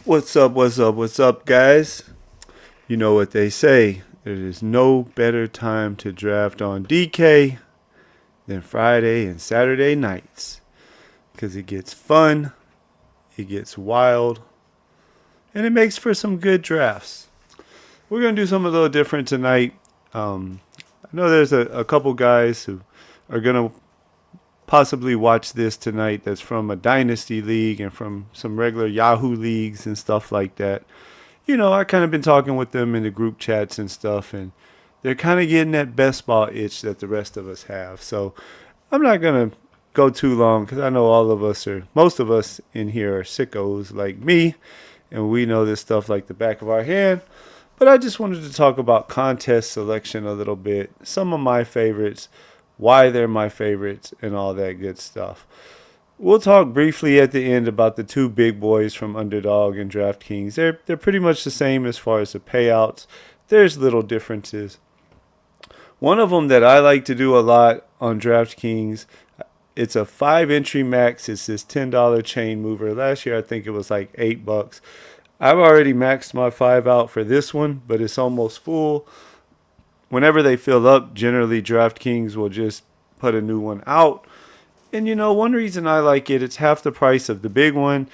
What's up, guys? You know what they say. There is no better time to draft on DK than Friday and Saturday nights. Because it gets fun, it gets wild, and it makes for some good drafts. We're going to do something a little different tonight. I know there's a couple guys who are going to possibly watch this tonight that's from a Dynasty League and from some regular Yahoo leagues and stuff like that. I kind of been talking with them in the group chats and stuff, and they're kind of getting that best ball itch that the rest of us have. So I'm not going to go too long because I know most of us in here are sickos like me, and we know this stuff like the back of our hand. But I just wanted to talk about contest selection a little bit, some of my favorites, why they're my favorites, and all that good stuff. We'll talk briefly at the end about the two big boys from Underdog and DraftKings. They're pretty much the same as far as the payouts. There's little differences. One of them that I like to do a lot on DraftKings, it's a 5 entry max. It's this $10 chain mover. Last year I think it was like $8. I've already maxed my 5 out for this one, but it's almost full. Whenever they fill up, generally DraftKings will just put a new one out. And one reason I like it, it's half the price of the big one.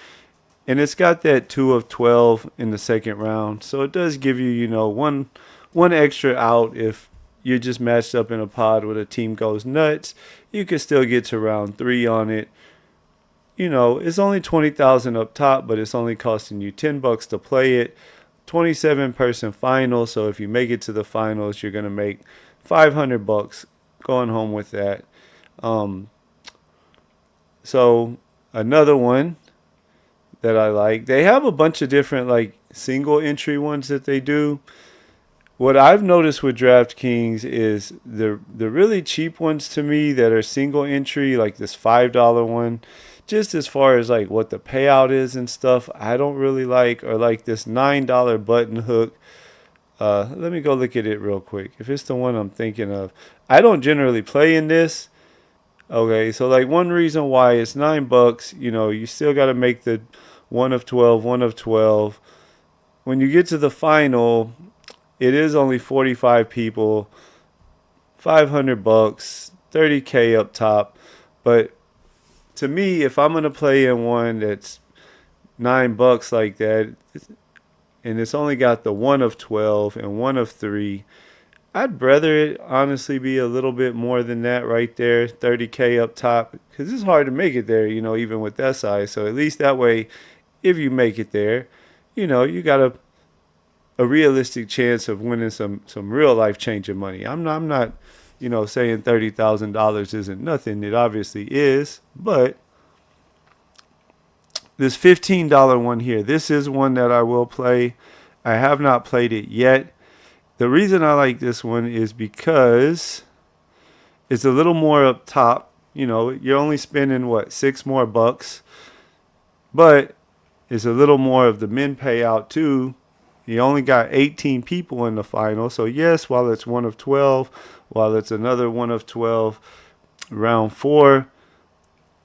And it's got that 2 of 12 in the second round. So it does give you, one extra out if you're just matched up in a pod where the team goes nuts. You can still get to round 3 on it. It's only 20,000 up top, but it's only costing you $10 to play it. 27-person final, so if you make it to the finals, you're gonna make $500 going home with that. So another one that I like, they have a bunch of different like single entry ones that they do. What I've noticed with DraftKings is the really cheap ones to me that are single entry, like this $5 one, just as far as like what the payout is and stuff, I don't really like, or like this $9 button hook. Let me go look at it real quick. If it's the one I'm thinking of, I don't generally play in this. Okay, so like one reason why it's $9, you still got to make the 1 of 12, 1 of 12. When you get to the final, it is only 45 people, $500, 30K up top. But to me, if I'm gonna play in one that's $9 like that, and it's only got the 1 of 12 and 1 of 3, I'd rather it honestly be a little bit more than that right there, 30K up top, because it's hard to make it there, even with that size. So at least that way, if you make it there, you got a realistic chance of winning some real life changing money. I'm not saying $30,000 isn't nothing. It obviously is, but this $15 one here, this is one that I will play. I have not played it yet. The reason I like this one is because it's a little more up top. You're only spending what, 6 more bucks, but it's a little more of the min payout too. You only got 18 people in the final. So yes, while it's 1 of 12, while it's another 1 of 12, round 4,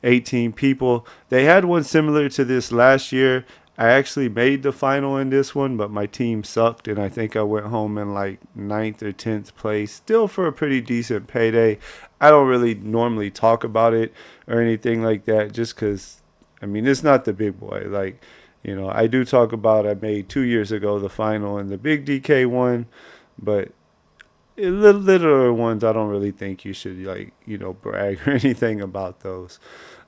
18 people. They had one similar to this last year. I actually made the final in this one, but my team sucked, and I think I went home in like 9th or 10th place. Still for a pretty decent payday. I don't really normally talk about it or anything like that just because, it's not the big boy. Like, I do talk about I made 2 years ago the final and the big DK one, but littler ones, I don't really think you should brag or anything about those.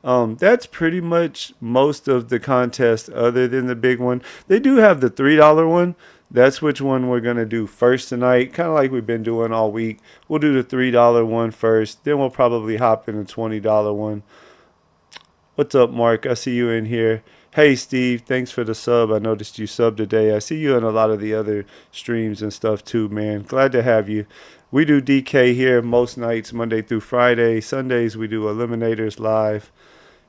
That's pretty much most of the contest other than the big one. They do have the $3 one. That's which one we're going to do first tonight, kind of like we've been doing all week. We'll do the $3 one first, then we'll probably hop in the $20 one. What's up, Mark? I see you in here. Hey, Steve, thanks for the sub. I noticed you subbed today. I see you in a lot of the other streams and stuff too, man. Glad to have you. We do DK here most nights, Monday through Friday. Sundays, we do Eliminators live.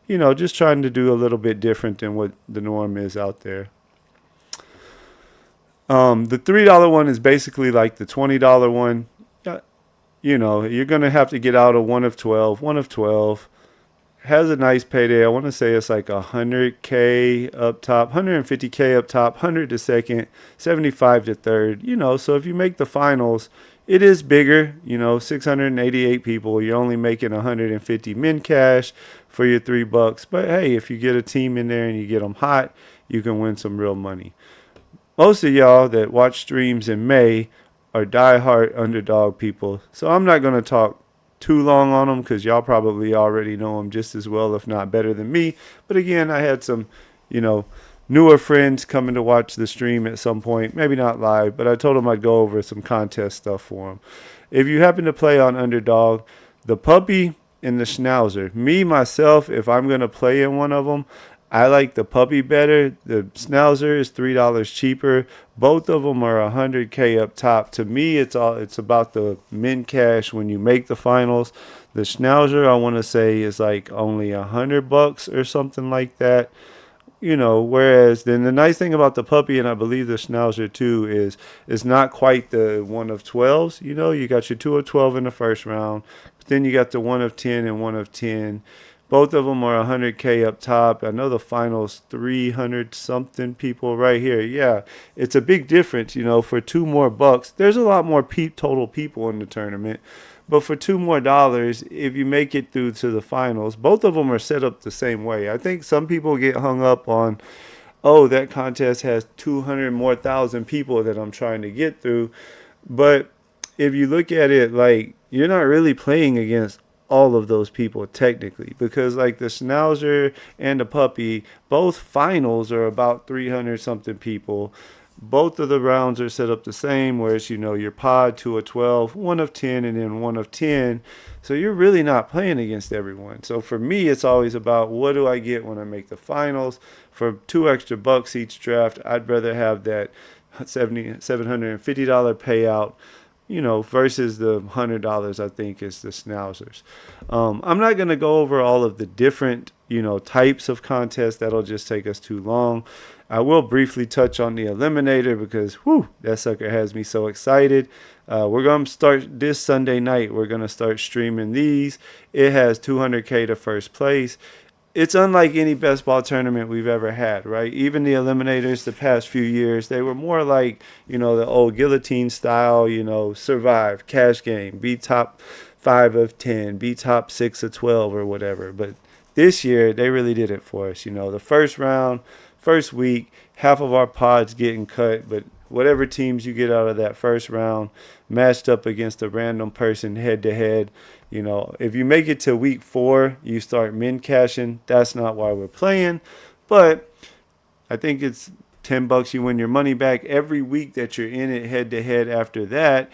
Just trying to do a little bit different than what the norm is out there. The $3 one is basically like the $20 one. You're going to have to get out a 1 of 12, 1 of 12. has a nice payday. I want to say it's like 100K up top, 150K up top, 100 to second, 75 to third. So if you make the finals, it is bigger. 688 people. You're only making 150 min cash for your $3. But hey, if you get a team in there and you get them hot, you can win some real money. Most of y'all that watch streams in May are diehard Underdog people. So I'm not going to talk too long on them because y'all probably already know them just as well, if not better than me. But again, I had some, newer friends coming to watch the stream at some point. Maybe not live, but I told them I'd go over some contest stuff for them. If you happen to play on Underdog, the puppy and the schnauzer. Me, myself, if I'm going to play in one of them, I like the puppy better. The schnauzer is $3 cheaper. Both of them are 100K up top. To me, it's about the min cash when you make the finals. The schnauzer, I want to say, is like only $100 or something like that. Whereas then the nice thing about the puppy, and I believe the schnauzer too, is it's not quite the one of 12s. You got your 2 of 12 in the first round, but then you got the 1 of 10 and 1 of 10. Both of them are 100K up top. I know the finals 300 something people right here. Yeah, it's a big difference, for $2 more. There's a lot more total people in the tournament. But for $2 more, if you make it through to the finals, both of them are set up the same way. I think some people get hung up on, oh, that contest has 200 more thousand people that I'm trying to get through. But if you look at it, like, you're not really playing against all of those people technically, because like the schnauzer and the puppy, both finals are about 300 something people. Both of the rounds are set up the same, whereas your pod 2 of 12, 1 of 10, and then 1 of 10. So you're really not playing against everyone. So for me, it's always about what do I get when I make the finals. For $2 extra each draft, I'd rather have that $750 payout, versus the $100 I think is the schnauzers. I'm not going to go over all of the different, types of contests. That'll just take us too long. I will briefly touch on the eliminator because, that sucker has me so excited. We're going to start this Sunday night. We're going to start streaming these. It has 200K to first place. It's unlike any best ball tournament we've ever had, right? Even the eliminators the past few years, they were more like, the old guillotine style, survive, cash game, be top 5 of 10, be top 6 of 12 or whatever. But this year, they really did it for us. The first round, first week, half of our pods getting cut, but whatever teams you get out of that first round matched up against a random person head to head. If you make it to week 4, you start min cashing. That's not why we're playing, but I think it's $10 you win your money back every week that you're in it head to head. After that,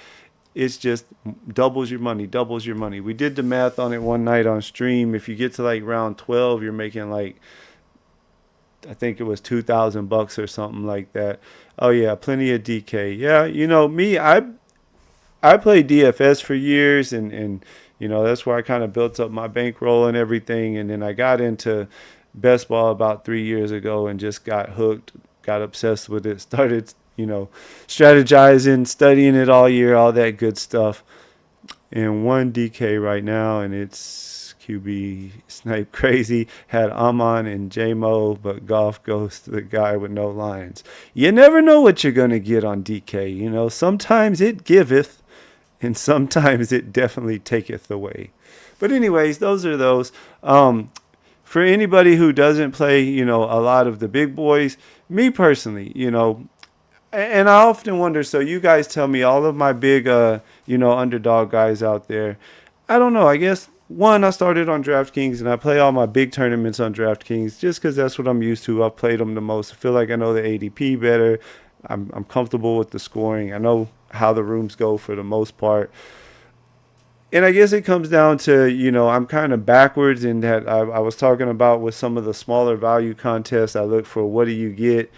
it's just doubles your money. We did the math on it one night on stream. If you get to like round 12, you're making like, I think it was $2,000 or something like that. Oh yeah, plenty of DK. Yeah, me, I played DFS for years, and that's where I kind of built up my bankroll and everything. And then I got into best ball about 3 years ago and just got hooked, got obsessed with it, started, strategizing, studying it all year, all that good stuff. And 1 DK right now, and it's QB Snipe Crazy, had Amon and JMO, but Golf goes to the guy with no lines. You never know what you're going to get on DK. Sometimes it giveth, and sometimes it definitely taketh away. But anyways, those are those. For anybody who doesn't play, a lot of the big boys, me personally, and I often wonder, so you guys tell me, all of my big, underdog guys out there, I don't know, I guess, one, I started on DraftKings, and I play all my big tournaments on DraftKings just because that's what I'm used to. I've played them the most. I feel like I know the ADP better. I'm comfortable with the scoring. I know how the rooms go for the most part. And I guess it comes down to, I'm kind of backwards in that I was talking about with some of the smaller value contests. I look for what do you get,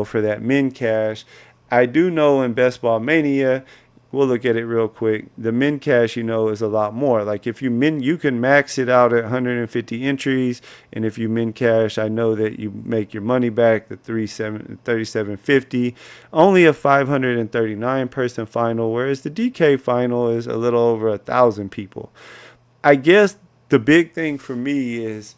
for that min cash. I do know in Best Ball Mania, we'll look at it real quick. The min cash, is a lot more. Like if you can max it out at 150 entries, and if you min cash, I know that you make your money back, the 3750. Only a 539 person final, whereas the DK final is a little over 1,000 people. I guess the big thing for me is,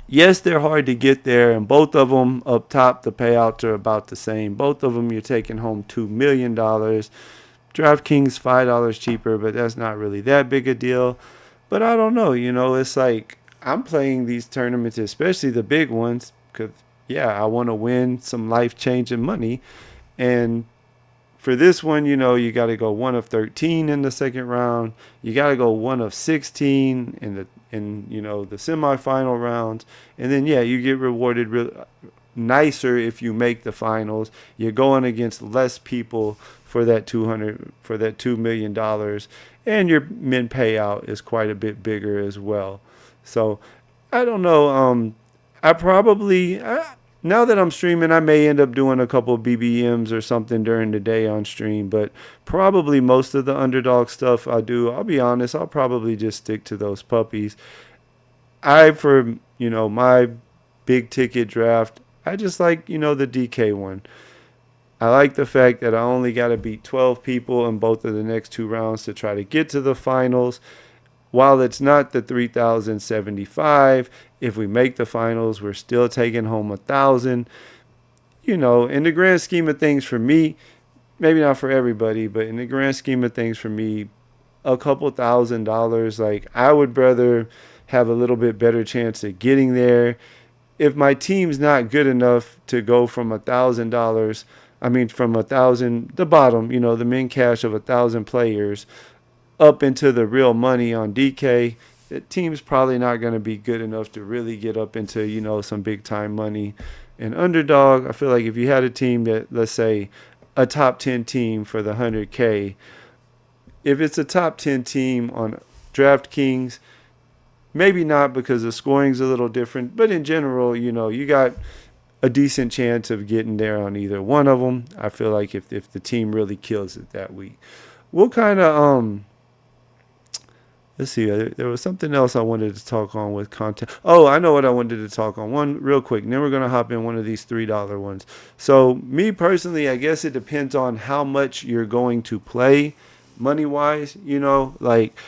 yes, they're hard to get there, and both of them up top, the payouts are about the same. Both of them, you're taking home $2 million. DraftKings $5 cheaper, but that's not really that big a deal. But I don't know, it's like I'm playing these tournaments, especially the big ones, because yeah, I want to win some life changing money, and for this one, you got to go 1 of 13 in the second round. You got to go 1 of 16 in the semifinal rounds, and then yeah, you get rewarded nicer if you make the finals. You're going against less people for that $2 million, and your min payout is quite a bit bigger as well. So I don't know. I probably now that I'm streaming, I may end up doing a couple of BBMs or something during the day on stream, but probably most of the underdog stuff I do, I'll be honest, I'll probably just stick to those puppies. For my big ticket draft, I just like, the DK one. I like the fact that I only got to beat 12 people in both of the next two rounds to try to get to the finals. While it's not the 3,075, if we make the finals, we're still taking home 1,000. In the grand scheme of things for me, maybe not for everybody, but in the grand scheme of things for me, a couple $1,000, like I would rather have a little bit better chance of getting there. If my team's not good enough to go from $1,000, from 1,000, the bottom, the min cash of 1,000 players up into the real money on DK, the team's probably not going to be good enough to really get up into, some big time money. And Underdog, I feel like if you had a team that, let's say, a top 10 team for the 100K, if it's a top 10 team on DraftKings, maybe not because the scoring's a little different, but in general, you got a decent chance of getting there on either one of them. I feel like if the team really kills it that week. We'll kind of, let's see, there was something else I wanted to talk on with content. Oh, I know what I wanted to talk on. One real quick, and then we're going to hop in one of these $3 ones. So me personally, I guess it depends on how much you're going to play money-wise, like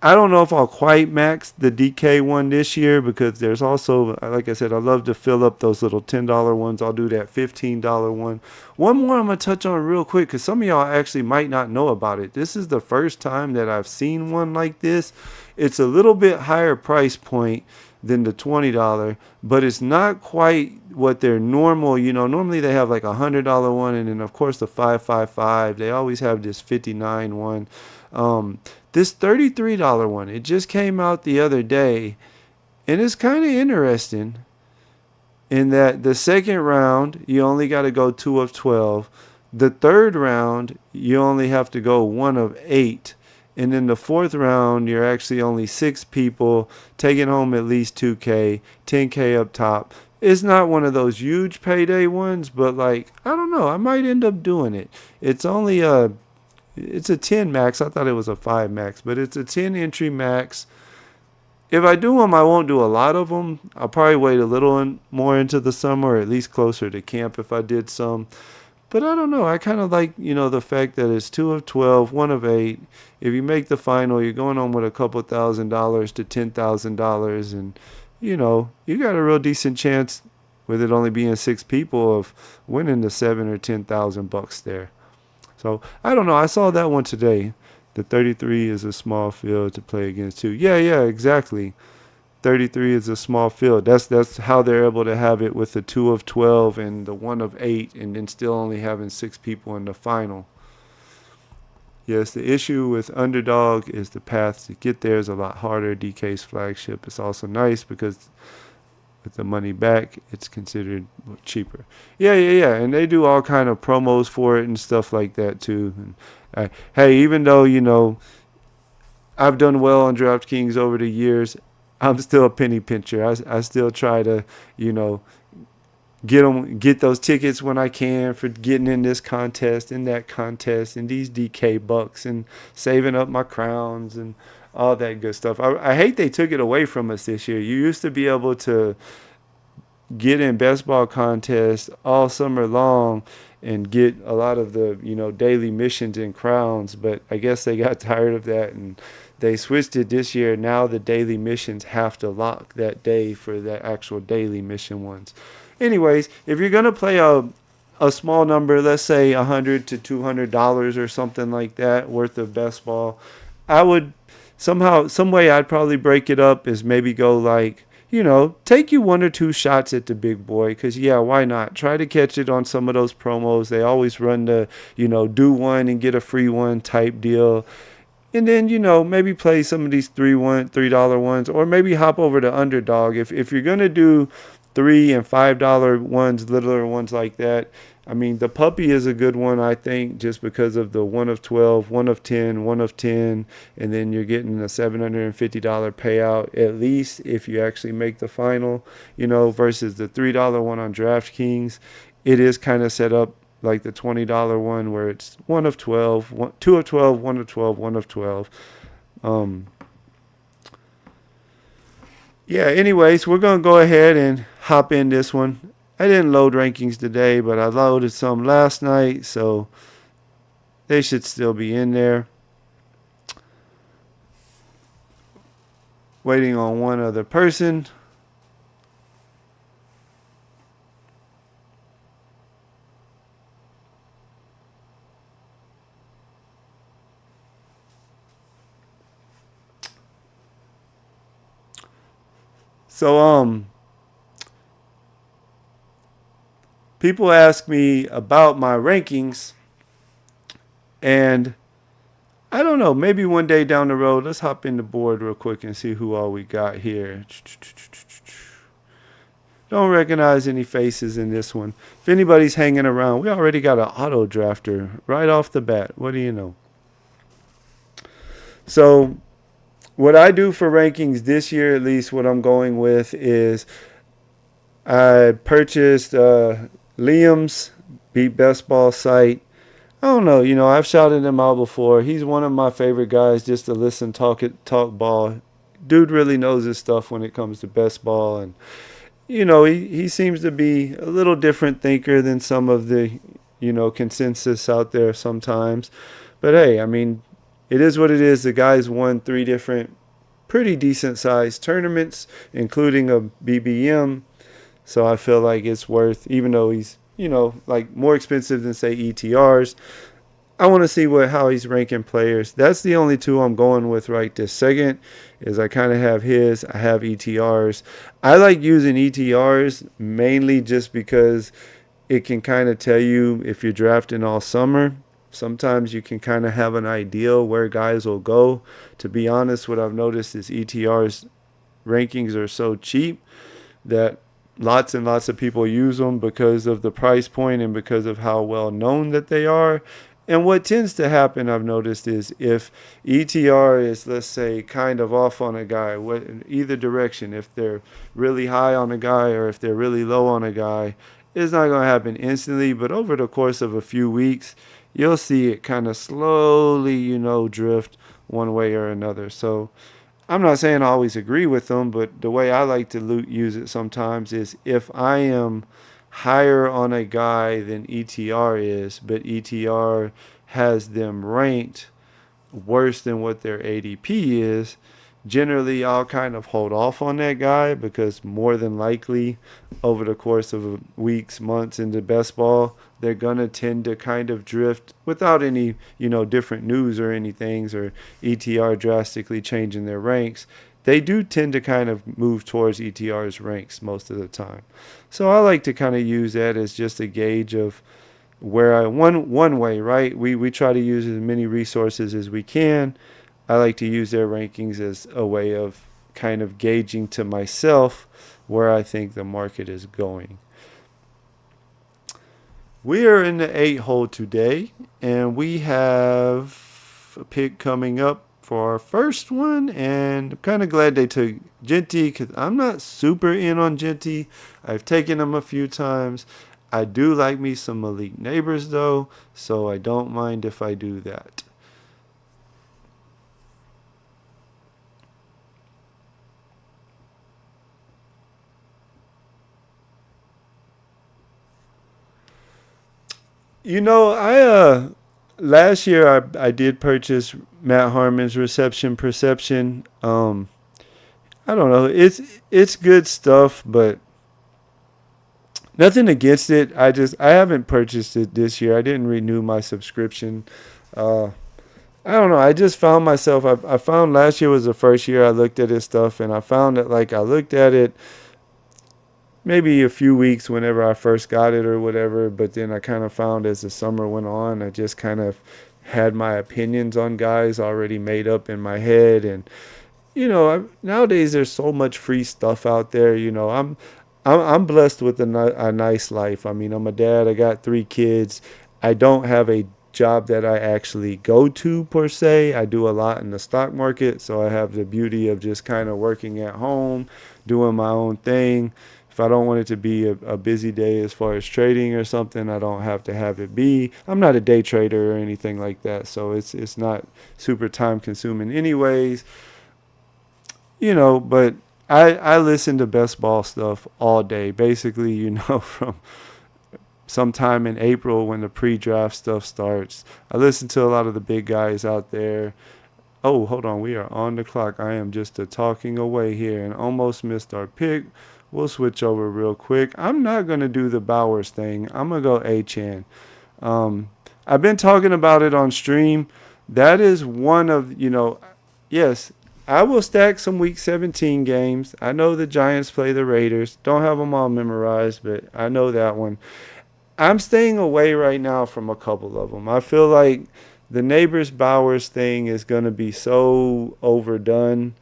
I don't know if I'll quite max the DK one this year because there's also, like I said, I love to fill up those little $10 ones. I'll do that $15 one. One more I'm going to touch on real quick because some of y'all actually might not know about it. This is the first time that I've seen one like this. It's a little bit higher price point than the $20, but it's not quite what their normal, normally they have like a $100 one, and then of course the 555. They always have this 59 one. This $33 one, it just came out the other day, and it's kind of interesting in that the second round, you only got to go 2 of 12. The third round, you only have to go 1 of 8. And then the fourth round, you're actually only 6 people taking home at least 2K, 10K up top. It's not one of those huge payday ones, but like, I don't know, I might end up doing it. It's only it's a 10 max. I thought it was a 5 max, but it's a 10 entry max. If I do them, I won't do a lot of them. I'll probably wait a little more into the summer, or at least closer to camp if I did some. But I don't know. I kind of like, the fact that it's 2 of 12, 1 of 8. If you make the final, you're going on with a couple $1,000 to $10,000. And, you got a real decent chance with it only being 6 people of winning the 7 or 10,000 bucks there. So I don't know. I saw that one today. The 33 is a small field to play against too. Yeah, exactly. 33 is a small field. That's how they're able to have it with the 2 of 12 and the 1 of 8, and then still only having 6 people in the final. Yes, the issue with Underdog is the path to get there is a lot harder. DK's flagship is also nice because with the money back, it's considered cheaper. Yeah. And they do all kind of promos for it and stuff like that too. And, hey, even though, I've done well on DraftKings over the years, I'm still a penny pincher. I still try to, get those tickets when I can for getting in this contest, in that contest, and these DK bucks, and saving up my crowns and all that good stuff. I hate they took it away from us this year. You used to be able to get in best ball contests all summer long and get a lot of the daily missions and crowns, but I guess they got tired of that and they switched it this year. Now the daily missions have to lock that day for the actual daily mission ones. Anyways, if you're gonna play a small number, let's say $100 to $200 or something like that worth of best ball, I would somehow, some way I'd probably break it up is maybe go like, take you one or two shots at the big boy. Because, yeah, why not? Try to catch it on some of those promos. They always run the, do one and get a free one type deal. And then, maybe play some of these $3 ones, or maybe hop over to Underdog. If you're going to do $3 and $5 ones, littler ones like that, I mean, the puppy is a good one, I think, just because of the 1 of 12, 1 of 10, 1 of 10, and then you're getting a $750 payout, at least if you actually make the final, versus the $3 one on DraftKings. It is kind of set up like the $20 one where it's 1 of 12, 2 of 12, 1 of 12, 1 of 12. Yeah, anyways, we're going to go ahead and hop in this one. I didn't load rankings today, but I loaded some last night, so they should still be in there. Waiting on one other person. So, people ask me about my rankings, and I don't know, maybe one day down the road, let's hop in the board real quick and see who all we got here. Don't recognize any faces in this one. If anybody's hanging around, we already got an auto drafter right off the bat. What do you know? So what I do for rankings this year, at least what I'm going with, is I purchased Liam's Beat Best Ball site. I don't know, I've shouted him out before. He's one of my favorite guys just to listen, talk ball. Dude really knows his stuff when it comes to best ball, and he seems to be a little different thinker than some of the consensus out there sometimes. But hey, I mean, it is what it is. The guy's won 3 different pretty decent sized tournaments, including a BBM. So I feel like it's worth, even though he's, like more expensive than say ETRs. I want to see how he's ranking players. That's the only 2 I'm going with right this second. Is I kind of have his. I have ETRs. I like using ETRs mainly just because it can kind of tell you if you're drafting all summer. Sometimes you can kind of have an idea where guys will go. To be honest, what I've noticed is ETRs rankings are so cheap that lots and lots of people use them because of the price point and because of how well known that they are. And what tends to happen, I've noticed, is if ETR is, let's say, kind of off on a guy, either direction, if they're really high on a guy or if they're really low on a guy, it's not going to happen instantly, but over the course of a few weeks, you'll see it kind of slowly, drift one way or another. So I'm not saying I always agree with them, but the way I like to use it sometimes is if I am higher on a guy than ETR is, but ETR has them ranked worse than what their ADP is, generally I'll kind of hold off on that guy because more than likely over the course of weeks, months into best ball, they're going to tend to kind of drift without any, different news or anything, or ETR drastically changing their ranks. They do tend to kind of move towards ETR's ranks most of the time. So I like to kind of use that as just a gauge of where one way, right? We try to use as many resources as we can. I like to use their rankings as a way of kind of gauging to myself where I think the market is going. We are in the 8-hole today, and we have a pick coming up for our first one, and I'm kind of glad they took Genty because I'm not super in on Genty. I've taken him a few times. I do like me some Malik Neighbors though, so I don't mind if I do that. I last year I did purchase Matt Harmon's reception perception. I don't know. It's good stuff, but nothing against it. I haven't purchased it this year. I didn't renew my subscription. Uh, I don't know. I just found myself. I found last year was the first year I looked at his stuff, and I found that like I looked at it maybe a few weeks whenever I first got it or whatever, but then I kind of found as the summer went on, I just kind of had my opinions on guys already made up in my head. And nowadays there's so much free stuff out there. I'm blessed with a nice life. I mean, I'm a dad. I got 3 kids. I don't have a job that I actually go to per se. I do a lot in the stock market, so I have the beauty of just kind of working at home, doing my own thing. If I don't want it to be a busy day as far as trading or something, I don't have to have it be. I'm not a day trader or anything like that, so it's not super time consuming anyways. But I listen to best ball stuff all day. Basically, from sometime in April when the pre-draft stuff starts. I listen to a lot of the big guys out there. Oh, hold on. We are on the clock. I am just a talking away here and almost missed our pick. We'll switch over real quick. I'm not going to do the Bowers thing. I'm going to go A-Chan. I've been talking about it on stream. That is one of, yes, I will stack some week 17 games. I know the Giants play the Raiders. Don't have them all memorized, but I know that one. I'm staying away right now from a couple of them. I feel like the Neighbors Bowers thing is going to be so overdone.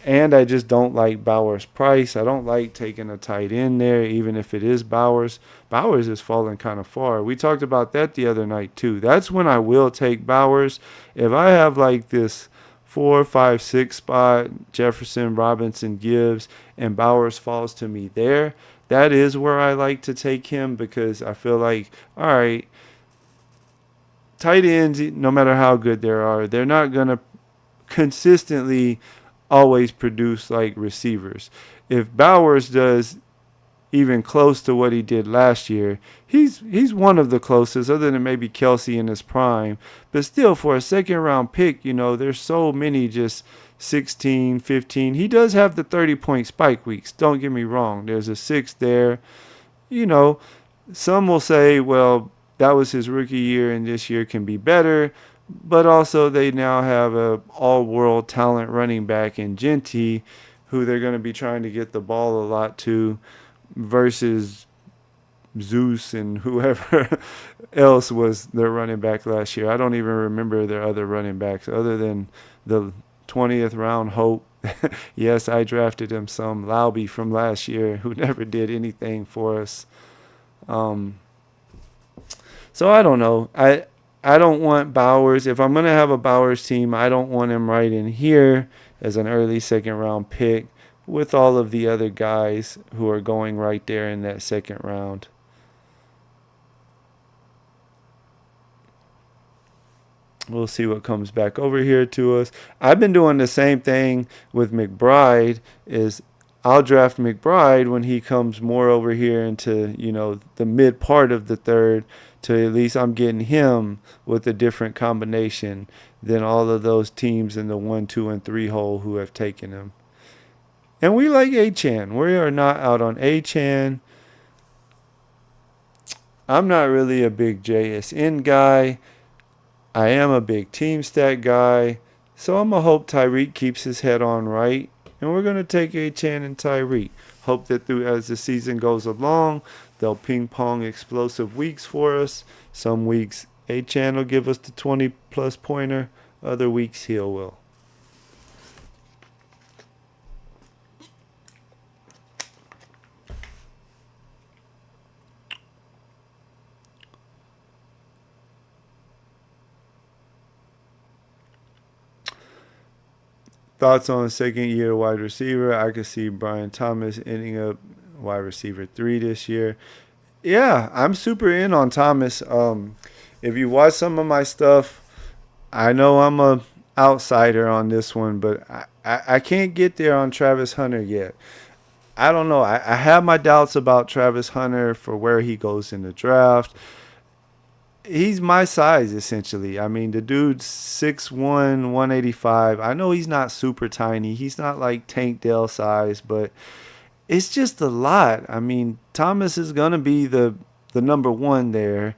And I just don't like Bowers' price. I don't like taking a tight end there, even if it is Bowers. Bowers is falling kind of far. We talked about that the other night, too. That's when I will take Bowers. If I have like this 4, 5, 6 spot, Jefferson, Robinson, Gibbs, and Bowers falls to me there, that is where I like to take him because I feel like, all right, tight ends, no matter how good they are, they're not going to consistently always produce like receivers. If Bowers does even close to what he did last year, he's one of the closest, other than maybe Kelsey in his prime. But still, for a second round pick, there's so many just 16, 15. He does have the 30-point spike weeks. Don't get me wrong. There's a 6 there. You know, some will say, well, that was his rookie year and this year can be better. But also they now have a all-world talent running back in Genty, who they're going to be trying to get the ball a lot to, versus Zeus and whoever else was their running back last year. I don't even remember their other running backs other than the 20th round Hope. Yes, I drafted him some Lauby from last year who never did anything for us. Um, so I don't know. I don't want Bowers. If I'm going to have a Bowers team, I don't want him right in here as an early second round pick with all of the other guys who are going right there in that second round. We'll see what comes back over here to us. I've been doing the same thing with McBride. Is I'll draft McBride when he comes more over here into, the mid part of the third, to at least I'm getting him with a different combination than all of those teams in the 1, 2, and 3 hole who have taken him. And we like A-Chan. We are not out on A-Chan. I'm not really a big JSN guy. I am a big team stat guy. So I'm going to hope Tyreek keeps his head on right. And we're going to take A-Chan and Tyreek. Hope that as the season goes along, they'll ping pong explosive weeks for us. Some weeks A-Chan will give us the 20-plus pointer. Other weeks he will. Thoughts on second year wide receiver? I could see Brian Thomas ending up wide receiver 3 this year. Yeah, I'm super in on Thomas. If you watch some of my stuff, I know I'm a outsider on this one, but I can't get there on Travis Hunter yet. I don't know. I have my doubts about Travis Hunter for where he goes in the draft. he's my size essentially. I mean, the dude's 6'1", 185. I know he's not super tiny. He's not like Tank Dell size, but it's just a lot. I mean, Thomas is gonna be the number one there.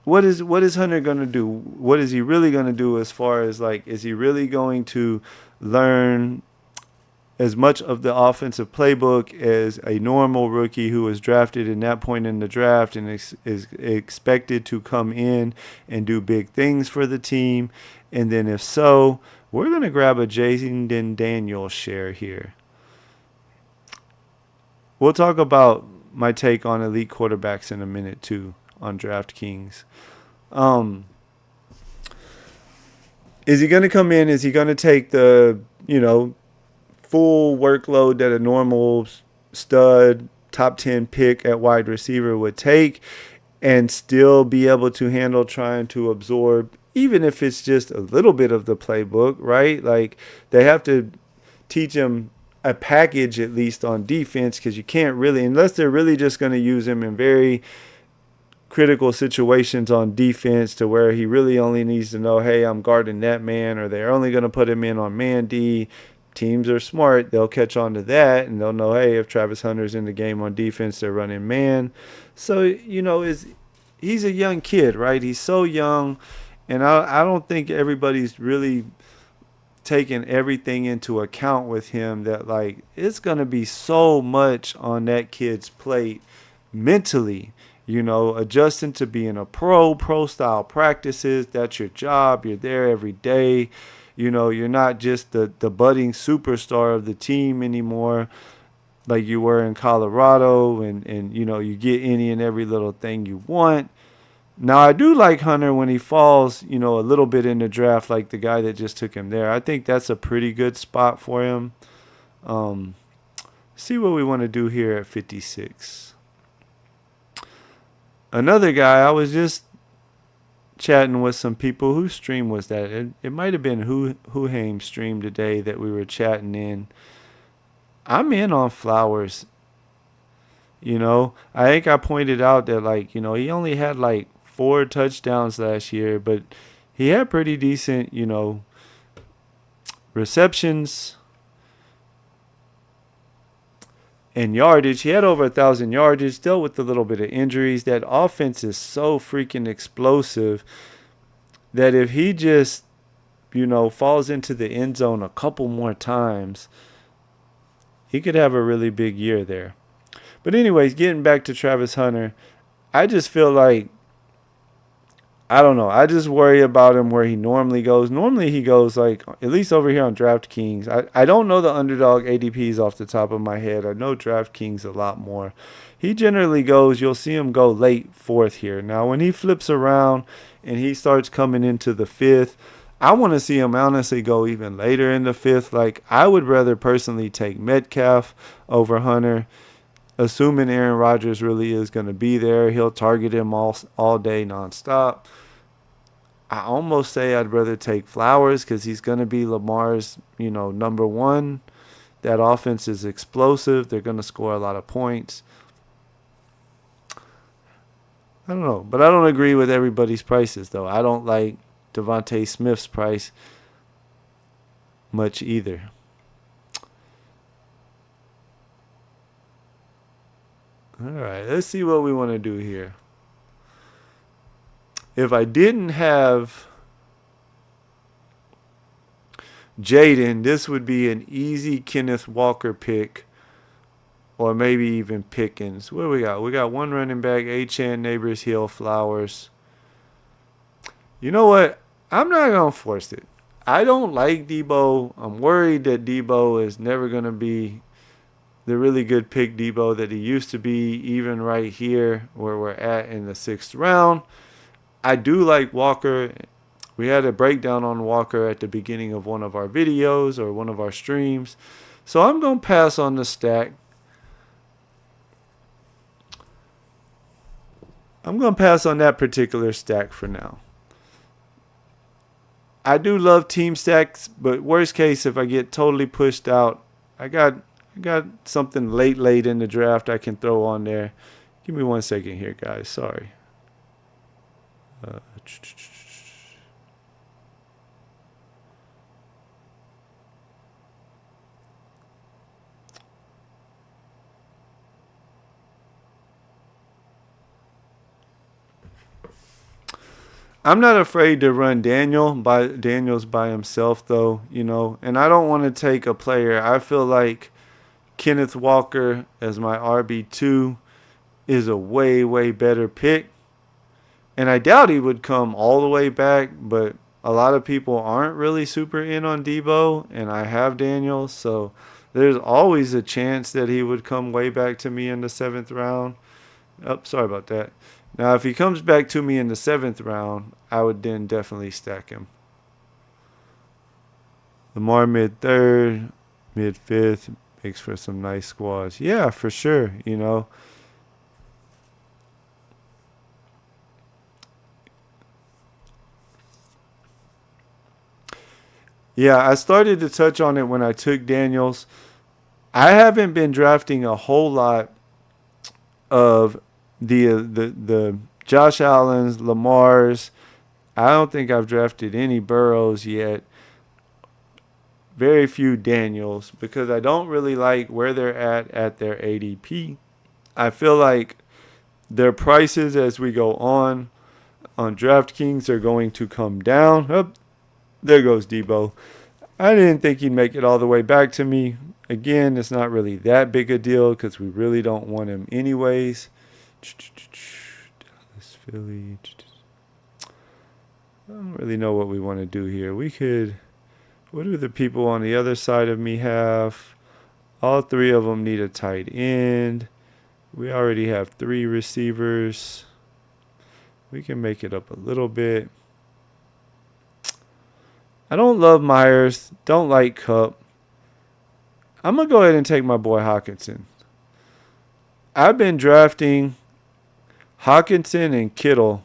What is Hunter gonna do? What is he really gonna do as far as like is he really going to learn as much of the offensive playbook as a normal rookie who was drafted in that point in the draft and is expected to come in and do big things for the team? And then if so, we're going to grab a Jaden Daniels share here. We'll talk about my take on elite quarterbacks in a minute too on DraftKings. Um, is he going to come in? Is he going to take the, full workload that a normal stud top 10 pick at wide receiver would take and still be able to handle trying to absorb, even if it's just a little bit of the playbook, right? Like they have to teach him a package at least on defense because you can't really, unless they're really just going to use him in very critical situations on defense to where he really only needs to know, hey, I'm guarding that man, or they're only going to put him in on man D. Teams are smart. They'll catch on to that, and they'll know, hey, if Travis Hunter's in the game on defense, they're running man. So, he's a young kid, right? He's so young, and I don't think everybody's really taking everything into account with him that, like, it's going to be so much on that kid's plate mentally. Adjusting to being a pro style practices. That's your job. You're there every day. You're not just the budding superstar of the team anymore like you were in Colorado and you get any and every little thing you want. Now, I do like Hunter when he falls, a little bit in the draft like the guy that just took him there. I think that's a pretty good spot for him. See what we want to do here at 56. Another guy, I was just chatting with some people. Whose stream was that? It might have been Huhaim's stream today that we were chatting in. I'm in on Flowers. I think I pointed out that he only had 4 touchdowns last year, but he had pretty decent, receptions and yardage. He had over 1,000 yardage, dealt with a little bit of injuries. That offense is so freaking explosive that if he just, falls into the end zone a couple more times, he could have a really big year there. But anyways, getting back to Travis Hunter, I just feel like, I don't know. I just worry about him where he normally goes. Normally he goes at least over here on DraftKings. I don't know the Underdog ADPs off the top of my head. I know DraftKings a lot more. He generally goes, you'll see him go late 4th here. Now, when he flips around and he starts coming into the 5th, I want to see him honestly go even later in the 5th. I would rather personally take Metcalf over Hunter. Assuming Aaron Rodgers really is going to be there, he'll target him all day nonstop. I almost say I'd rather take Flowers because he's going to be Lamar's, number one. That offense is explosive. They're going to score a lot of points. I don't know, but I don't agree with everybody's prices, though. I don't like Devontae Smith's price much either. All right, let's see what we want to do here. If I didn't have Jaden, this would be an easy Kenneth Walker pick, or maybe even Pickens. What do we got? We got one running back, Achane, Neighbors, Hill, Flowers. You know what? I'm not going to force it. I don't like Debo. I'm worried that Debo is never going to be the really good pick Debo that he used to be, even right here where we're at in the 6th round. I do like Walker. We had a breakdown on Walker at the beginning of one of our videos or one of our streams. So I'm going to pass on the stack. I'm going to pass on that particular stack for now. I do love team stacks, but worst case, if I get totally pushed out, I got something late in the draft I can throw on there. Give me 1 second here, guys. Sorry. Uh, I'm not afraid to run Daniels by himself though, and I don't want to take a player. I feel like Kenneth Walker as my RB2 is a way better pick. And I doubt he would come all the way back, but a lot of people aren't really super in on Debo, and I have Daniels, so there's always a chance that he would come way back to me in the 7th round. Oh, sorry about that. Now, if he comes back to me in the 7th round, I would then definitely stack him. Lamar mid-3rd, mid-5th makes for some nice squads. Yeah, for sure. Yeah, I started to touch on it when I took Daniels. I haven't been drafting a whole lot of the Josh Allen's, Lamar's. I don't think I've drafted any Burrows yet. Very few Daniels because I don't really like where they're at their ADP. I feel like their prices as we go on DraftKings are going to come down. Oh, there goes Debo. I didn't think he'd make it all the way back to me. Again, it's not really that big a deal because we really don't want him anyways. Dallas, Philly. I don't really know what we want to do here. What do the people on the other side of me have? All three of them need a tight end. We already have 3 receivers. We can make it up a little bit. I don't love Myers. Don't like Kupp. I'm going to go ahead and take my boy Hawkinson. I've been drafting Hawkinson and Kittle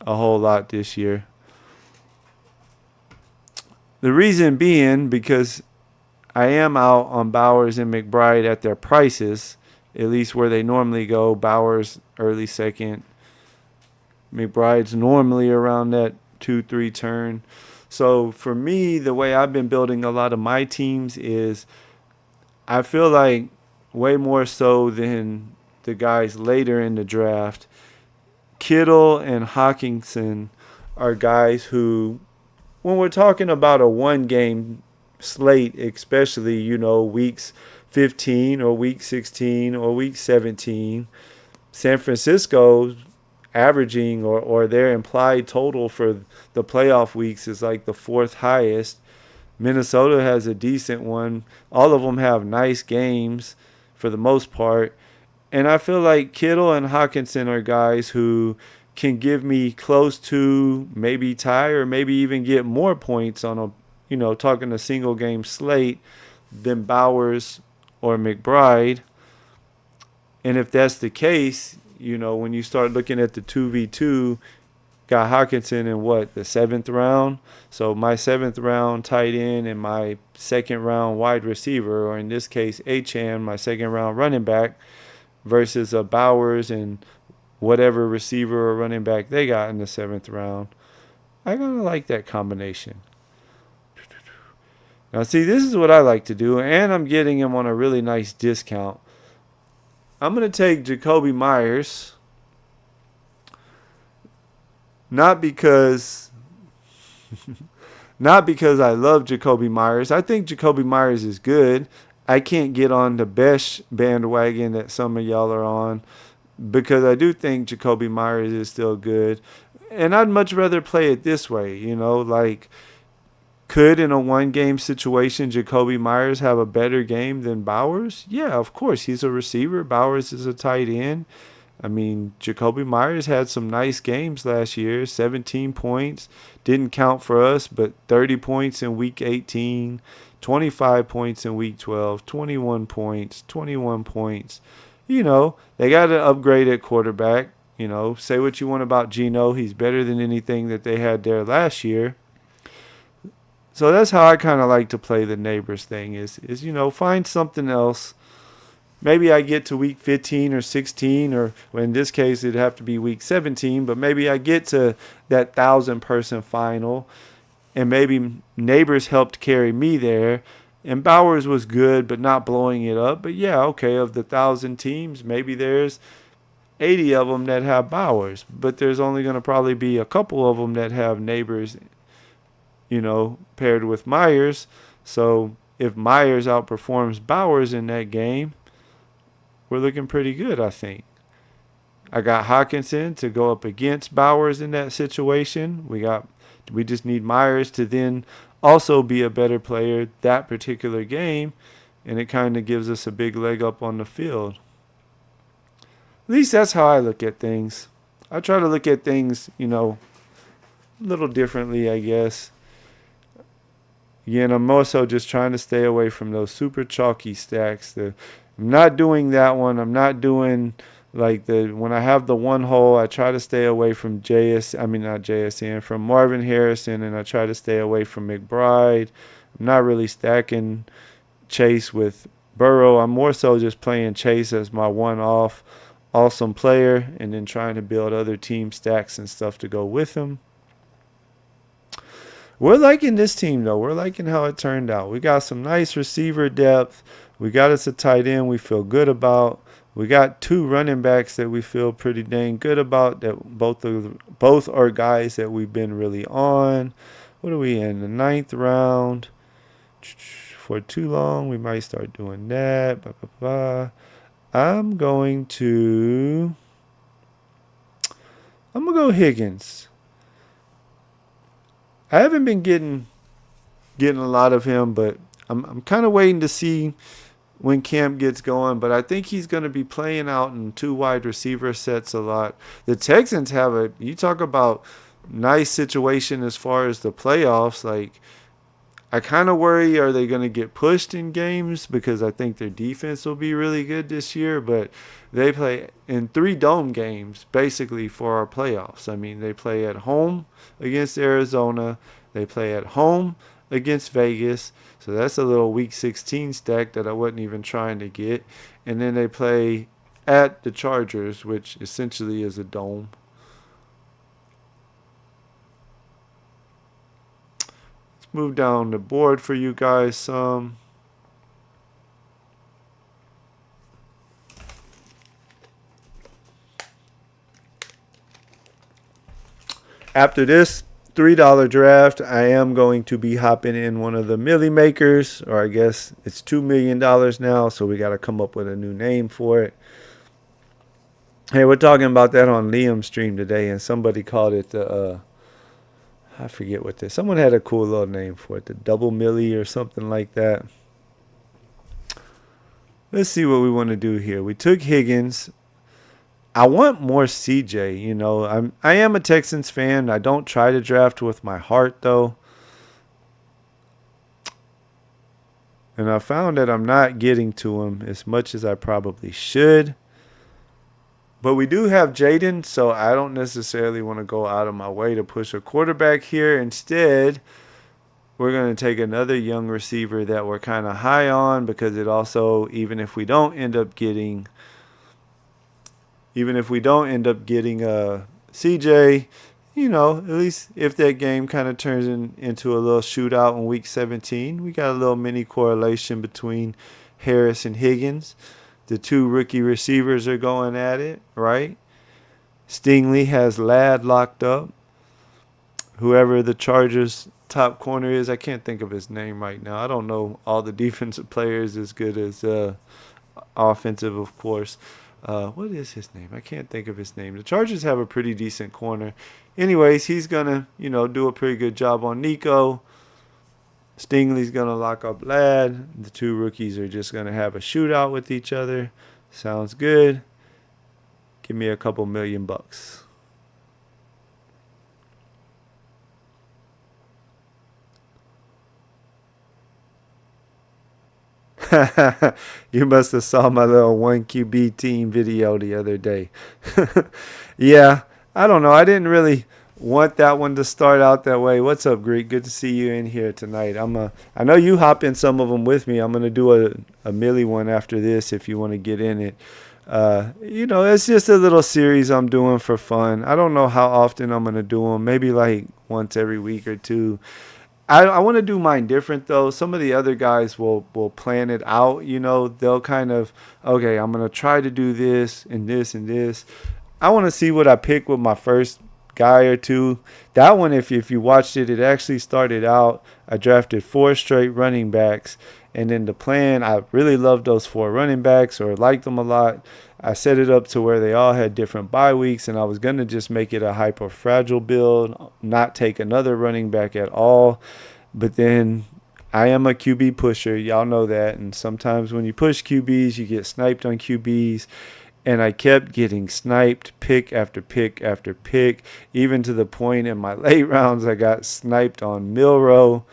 a whole lot this year. The reason being because I am out on Bowers and McBride at their prices, at least where they normally go. Bowers early second. McBride's normally around that 2-3 turn. So for me, the way I've been building a lot of my teams is I feel like way more so than the guys later in the draft, Kittle and Hawkinson are guys who, when we're talking about a one-game slate, especially, weeks 15 or week 16 or week 17, San Francisco's averaging or their implied total for the playoff weeks is like the 4th highest. Minnesota has a decent one. All of them have nice games for the most part. And I feel like Kittle and Hawkinson are guys who can give me close to maybe tie or maybe even get more points on talking a single game slate than Bowers or McBride. And if that's the case, when you start looking at the 2v2, got Hawkinson in the 7th round. So my 7th round tight end and my 2nd round wide receiver, or in this case, Achane, my 2nd round running back, versus a Bowers and whatever receiver or running back they got in the 7th round. I kind of like that combination. Now, see, this is what I like to do, and I'm getting him on a really nice discount. I'm going to take Jacoby Myers, not because I love Jacoby Myers. I think Jacoby Myers is good. I can't get on the best bandwagon that some of y'all are on because I do think Jacoby Myers is still good. And I'd much rather play it this way, could in a one-game situation Jacoby Myers have a better game than Bowers? Yeah, of course. He's a receiver. Bowers is a tight end. I mean, Jacoby Myers had some nice games last year. 17 points. Didn't count for us, but 30 points in Week 18. 25 points in Week 12. 21 points. 21 points. They got to upgrade at quarterback. Say what you want about Geno. He's better than anything that they had there last year. So that's how I kind of like to play the neighbors thing is find something else maybe I get to week 15 or 16, or in this case, it'd have to be week 17, but maybe I get to that 1,000-person final, and maybe Neighbors helped carry me there. And Bowers was good, but not blowing it up. But yeah, okay, of the 1,000 teams, maybe there's 80 of them that have Bowers, but there's only going to probably be a couple of them that have Neighbors, paired with Myers. So if Myers outperforms Bowers in that game, we're looking pretty good, I think. I got Hawkinson to go up against Bowers in that situation. We just need Myers to then also be a better player that particular game, and it kind of gives us a big leg up on the field. At least that's how I look at things. I try to look at things, a little differently, I guess. Again, I'm more so just trying to stay away from those super chalky stacks. I'm not doing that one. I'm not doing when I have the one hole, I try to stay away from not JSN, from Marvin Harrison, and I try to stay away from McBride. I'm not really stacking Chase with Burrow. I'm more so just playing Chase as my one-off awesome player, and then trying to build other team stacks and stuff to go with him. We're liking this team, though. We're liking how it turned out. We got some nice receiver depth. We got us a tight end we feel good about. We got 2 running backs that we feel pretty dang good about. That both are guys that we've been really on. What are we in? The 9th round. For too long, we might start doing that. I'm going to go Higgins. I haven't been getting a lot of him, but I'm kind of waiting to see when camp gets going. But I think he's going to be playing out in 2 wide receiver sets a lot. The Texans have you talk about nice situation as far as the playoffs. I kind of worry, are they going to get pushed in games? Because I think their defense will be really good this year. But they play in 3 dome games, basically, for our playoffs. I mean, they play at home against Arizona. They play at home against Vegas. So that's a little week 16 stack that I wasn't even trying to get. And then they play at the Chargers, which essentially is a dome. Move down the board for you guys some. After this $3 draft, I am going to be hopping in one of the Millie Makers, or I guess it's $2 million now, so we got to come up with a new name for it. Hey, we're talking about that on Liam's stream today, and somebody called it the I forget what this. Someone had a cool little name for it, the Double Millie or something like that. Let's see what we want to do here. We took Higgins. I want more CJ. I am a Texans fan. I don't try to draft with my heart though, and I found that I'm not getting to him as much as I probably should. But we do have Jaden, so I don't necessarily want to go out of my way to push a quarterback here. Instead, we're going to take another young receiver that we're kind of high on, because it also, even if we don't end up getting CJ, at least if that game kind of turns into a little shootout in week 17, we got a little mini correlation between Harris and Higgins. The 2 rookie receivers are going at it, right? Stingley has Ladd locked up. Whoever the Chargers' top corner is, I can't think of his name right now. I don't know all the defensive players as good as offensive, of course. What is his name? I can't think of his name. The Chargers have a pretty decent corner. Anyways, he's going to, do a pretty good job on Nico. Stingley's going to lock up Ladd. The 2 rookies are just going to have a shootout with each other. Sounds good. Give me a couple $1 million. You must have saw my little 1QB team video the other day. Yeah, I don't know. I didn't really want that one to start out that way. What's up, Greek? Good to see you in here tonight. I know you hop in some of them with me. I'm gonna do a Millie one after this if you want to get in it. It's just a little series I'm doing for fun. I don't know how often I'm gonna do them. Maybe like once every week or two. I want to do mine different though. Some of the other guys will plan it out. They'll kind of, okay, I'm gonna try to do this and this and this. I want to see what I pick with my first guy or two. That one, if you watched it, it actually started out. I drafted 4 straight running backs, and then the plan, I really loved those 4 running backs or liked them a lot. I set it up to where they all had different bye weeks, and I was going to just make it a hyper fragile build, not take another running back at all. But then I am a QB pusher. Y'all know that. And sometimes when you push QBs, you get sniped on QBs. And I kept getting sniped pick after pick after pick, even to the point in my late rounds I got sniped on Milrow.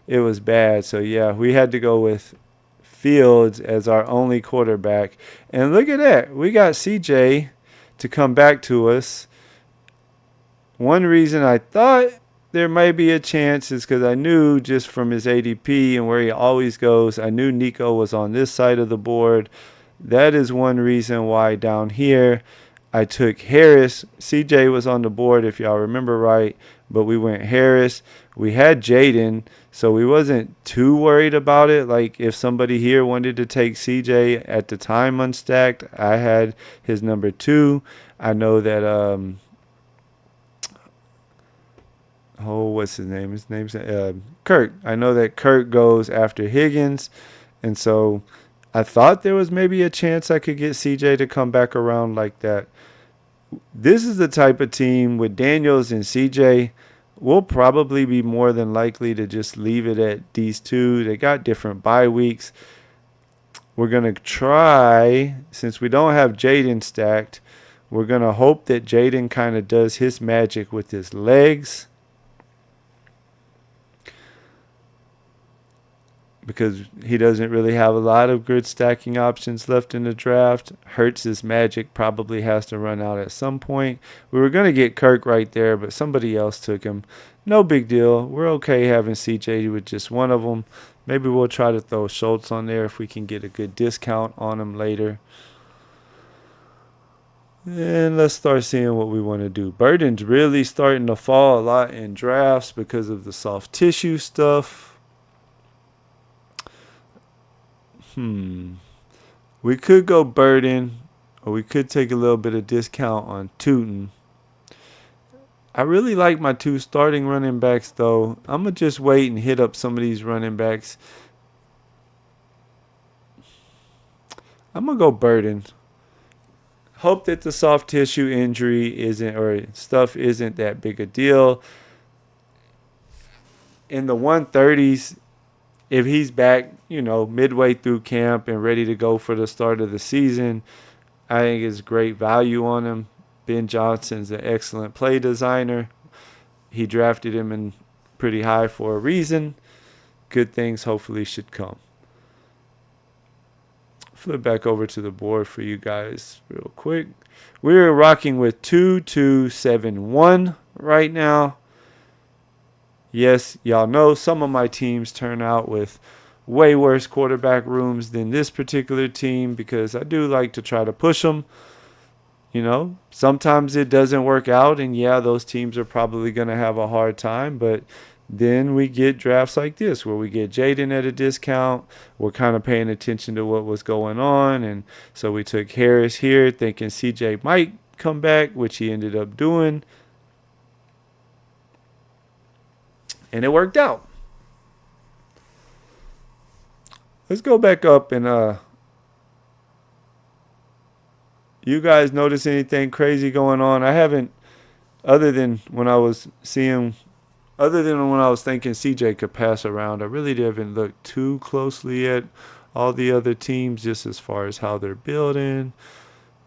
It was bad. So, yeah, we had to go with Fields as our only quarterback. And look at that. We got CJ to come back to us. One reason I thought there might be a chance is because I knew just from his ADP and where he always goes, I knew Nico was on this side of the board. That is one reason why down here I took Harris. CJ was on the board if y'all remember right, but we went Harris. We had Jaden, so we wasn't too worried about it. Like if somebody here wanted to take CJ at the time unstacked, I had his number 2. I know that what's his name? His name's Kirk. I know that Kirk goes after Higgins, and so I thought there was maybe a chance I could get CJ to come back around like that. This is the type of team with Daniels and CJ. We'll probably be more than likely to just leave it at these two. They got different bye weeks. We're going to try, since we don't have Jaden stacked, we're going to hope that Jaden kind of does his magic with his legs. Because he doesn't really have a lot of good stacking options left in the draft. Hurts' magic probably has to run out at some point. We were going to get Kirk right there, but somebody else took him. No big deal. We're okay having CJ with just one of them. Maybe we'll try to throw Schultz on there if we can get a good discount on him later. And let's start seeing what we want to do. Burden's really starting to fall a lot in drafts because of the soft tissue stuff. We could go Burden, or we could take a little bit of discount on Tootin. I really like my 2 starting running backs, though. I'm going to just wait and hit up some of these running backs. I'm going to go Burden. Hope that the soft tissue injury isn't that big a deal. In the 130s, if he's back, midway through camp and ready to go for the start of the season, I think it's great value on him. Ben Johnson's an excellent play designer. He drafted him in pretty high for a reason. Good things hopefully should come. Flip back over to the board for you guys real quick. We're rocking with 2-2-7-1 right now. Yes, y'all know some of my teams turn out with way worse quarterback rooms than this particular team because I do like to try to push them. Sometimes it doesn't work out, and yeah, those teams are probably going to have a hard time, but then we get drafts like this where we get Jaden at a discount. We're kind of paying attention to what was going on, and so we took Harris here thinking CJ might come back, which he ended up doing. And it worked out. Let's go back up and you guys notice anything crazy going on? I haven't, other than when I was thinking CJ could pass around. I really haven't looked too closely at all the other teams just as far as how they're building.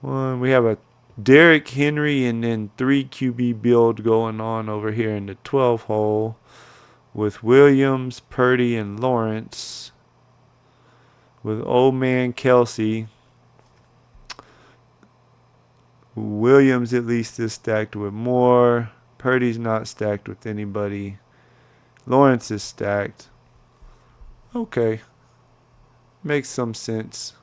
We have a Derrick Henry and then 3 QB build going on over here in the 12 hole. With Williams, Purdy, and Lawrence. With old man Kelsey. Williams at least is stacked with Moore. Purdy's not stacked with anybody. Lawrence is stacked. Okay. Makes some sense.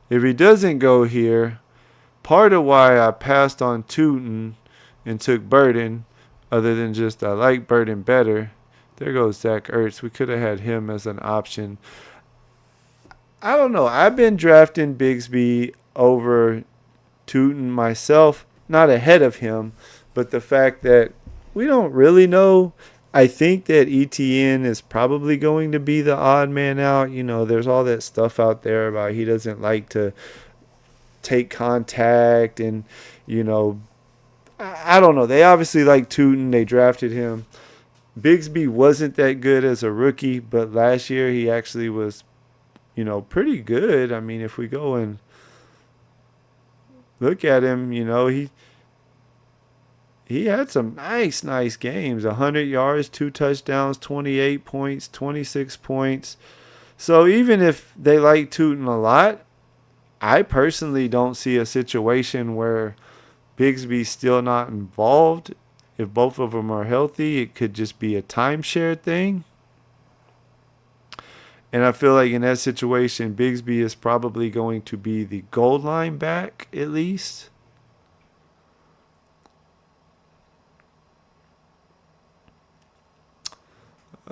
If he doesn't go here, part of why I passed on Tootin and took Burden, other than just I like Burden better. There goes Zach Ertz. We could have had him as an option. I don't know. I've been drafting Bigsby over Tootin myself, not ahead of him, but the fact that we don't really know. I think that ETN is probably going to be the odd man out. You know, there's all that stuff out there about he doesn't like to take contact and, you know, I don't know. They obviously like Tootin. They drafted him. Bigsby wasn't that good as a rookie, but last year he actually was, you know, pretty good. I mean, if we go and look at him, you know, he had some nice games. 100 yards, 2 touchdowns, 28 points, 26 points. So even if they like Tootin a lot, I personally don't see a situation where Bigsby's still not involved. If both of them are healthy, it could just be a timeshare thing. And I feel like in that situation, Bigsby is probably going to be the goal line back at least.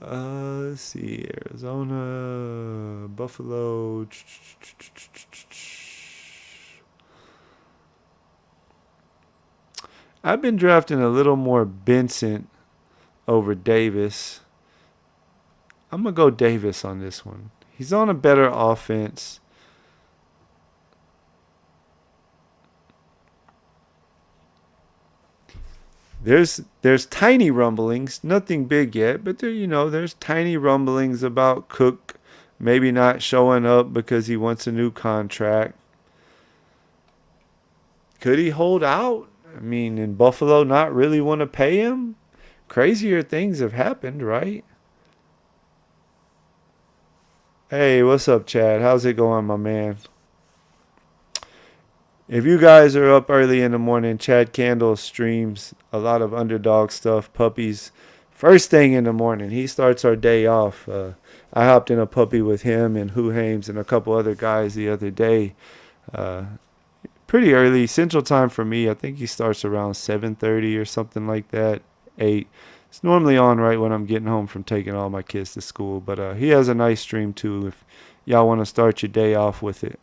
Let's see. Arizona, Buffalo. I've been drafting a little more Benson over Davis. I'm going to go Davis on this one. He's on a better offense. There's tiny rumblings, nothing big yet, but there's tiny rumblings about Cook maybe not showing up because he wants a new contract. Could he hold out? I mean, in Buffalo not really want to pay him? Crazier things have happened, right? Hey, what's up, Chad? How's it going, my man? If you guys are up early in the morning, Chad Candle streams a lot of Underdog stuff, puppies. First thing in the morning, he starts our day off. I hopped in a puppy with him and Hugh Hames and a couple other guys the other day. Pretty early, Central Time for me. I think he starts around 7:30 or something like that, 8. It's normally on right when I'm getting home from taking all my kids to school. But he has a nice stream too if y'all want to start your day off with it.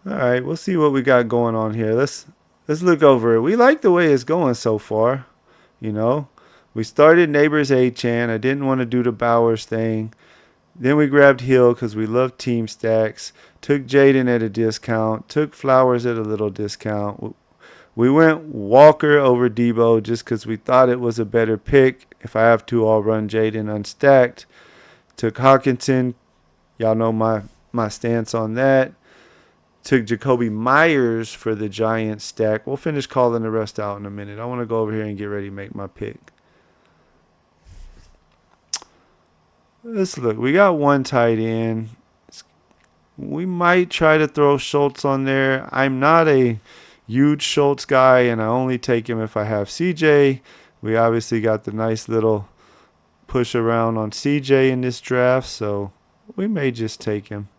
All right, we'll see what we got going on here. Let's look over it. We like the way it's going so far. You know, we started Neighbors A-Chan. I didn't want to do the Bowers thing. Then we grabbed Hill because we love team stacks. Took Jaden at a discount. Took Flowers at a little discount. We went Walker over Debo just because we thought it was a better pick. If I have to, I'll run Jaden unstacked. Took Hawkinson. Y'all know my stance on that. Took Jacoby Myers for the Giants stack. We'll finish calling the rest out in a minute. I want to go over here and get ready to make my pick. Let's look. We got one tight end. We might try to throw Schultz on there. I'm not a huge Schultz guy, and I only take him if I have CJ. We obviously got the nice little push around on CJ in this draft, so we may just take him.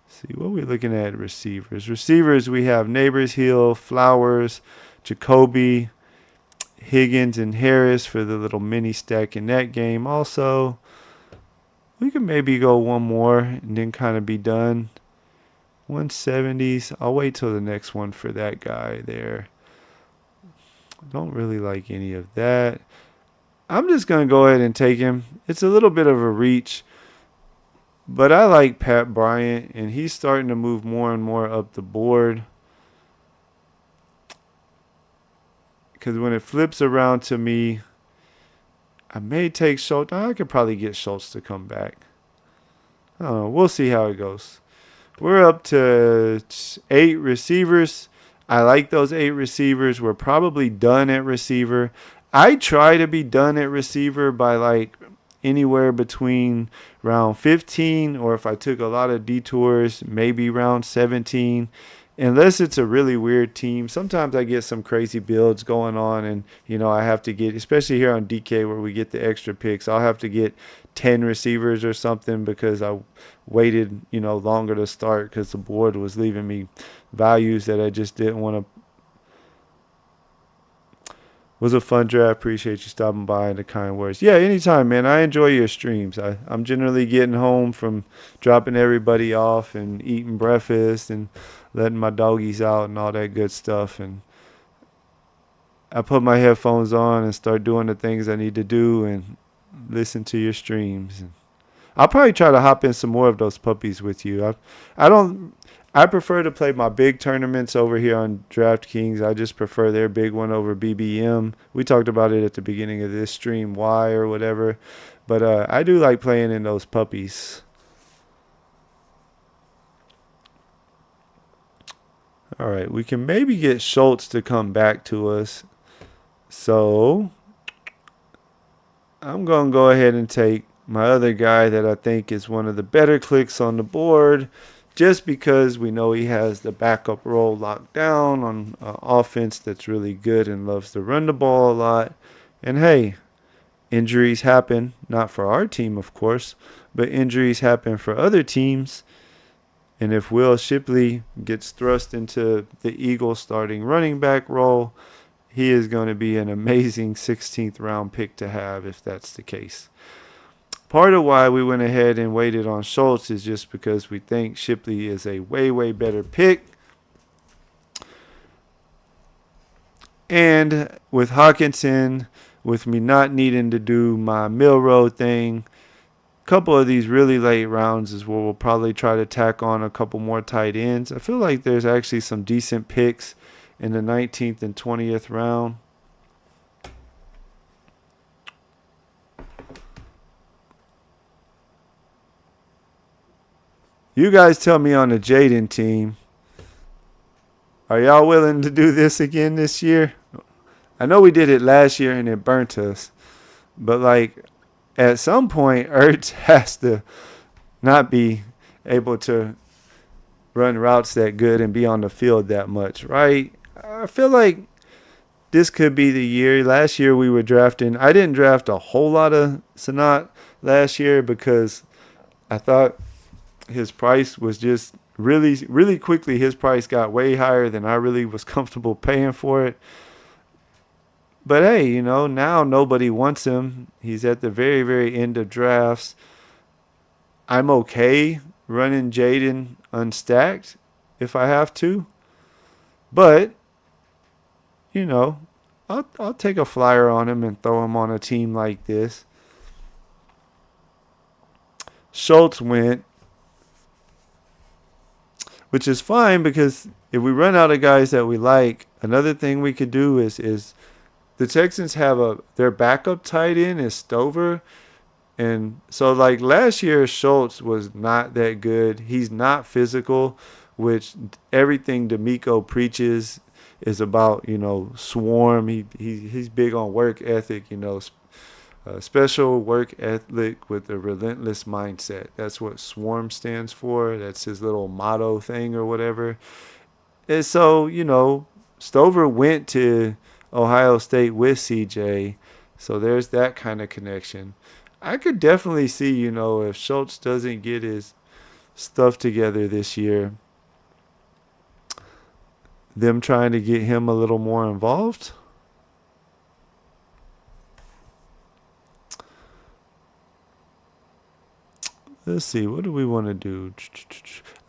See, what are we looking at? Receivers, we have Neighbors, Hill, Flowers, Jacoby, Higgins, and Harris for the little mini stack in that game. Also, we can maybe go one more and then kind of be done. 170s. I'll wait till the next one for that guy there. Don't really like any of that. I'm just going to go ahead and take him. It's a little bit of a reach. But I like Pat Bryant, and he's starting to move more and more up the board. Because when it flips around to me, I may take Schultz. I could probably get Schultz to come back. I don't know. We'll see how it goes. We're up to 8 receivers. I like those 8 receivers. We're probably done at receiver. I try to be done at receiver by anywhere between round 15, or if I took a lot of detours, maybe round 17. Unless it's a really weird team. Sometimes I get some crazy builds going on, and I have to get, especially here on DK where we get the extra picks, I'll have to get 10 receivers or something because I waited longer to start because the board was leaving me values that I just didn't want to. Was a fun draft. Appreciate you stopping by and the kind words. Yeah, anytime, man. I enjoy your streams. I'm generally getting home from dropping everybody off and eating breakfast and letting my doggies out and all that good stuff. And I put my headphones on and start doing the things I need to do and listen to your streams. And I'll probably try to hop in some more of those puppies with you. I prefer to play my big tournaments over here on DraftKings. I just prefer their big one over BBM. We talked about it at the beginning of this stream, why or whatever. But I do like playing in those puppies. All right, we can maybe get Schultz to come back to us. So I'm going to go ahead and take my other guy that I think is one of the better clicks on the board, just because we know he has the backup role locked down on offense that's really good and loves to run the ball a lot. And hey, injuries happen, not for our team, of course, but injuries happen for other teams. And if Will Shipley gets thrust into the Eagles starting running back role, he is going to be an amazing 16th round pick to have if that's the case. Part of why we went ahead and waited on Schultz is just because we think Shipley is a way, way better pick. And with Hawkinson, with me not needing to do my Milrow thing, a couple of these really late rounds is where we'll probably try to tack on a couple more tight ends. I feel like there's actually some decent picks in the 19th and 20th round. You guys tell me on the Jaden team, are y'all willing to do this again this year? I know we did it last year and it burnt us. But, at some point, Ertz has to not be able to run routes that good and be on the field that much, right? I feel like this could be the year. Last year we were drafting. I didn't draft a whole lot of Sanat last year because I thought his price was just really, really quickly. His price got way higher than I really was comfortable paying for it. But hey, now nobody wants him. He's at the very, very end of drafts. I'm okay running Jaden unstacked if I have to. But, I'll take a flyer on him and throw him on a team like this. Schultz went, which is fine because if we run out of guys that we like, another thing we could do is the Texans have their backup tight end is Stover. And so last year Schultz was not that good. He's not physical, which everything D'Amico preaches is about, swarm. He's big on work ethic, special work ethic with a relentless mindset. That's what swarm stands for. That's his little motto thing or whatever. And so, Stover went to Ohio State with CJ. So there's that kind of connection. I could definitely see, if Schultz doesn't get his stuff together this year, them trying to get him a little more involved. Let's see, what do we want to do?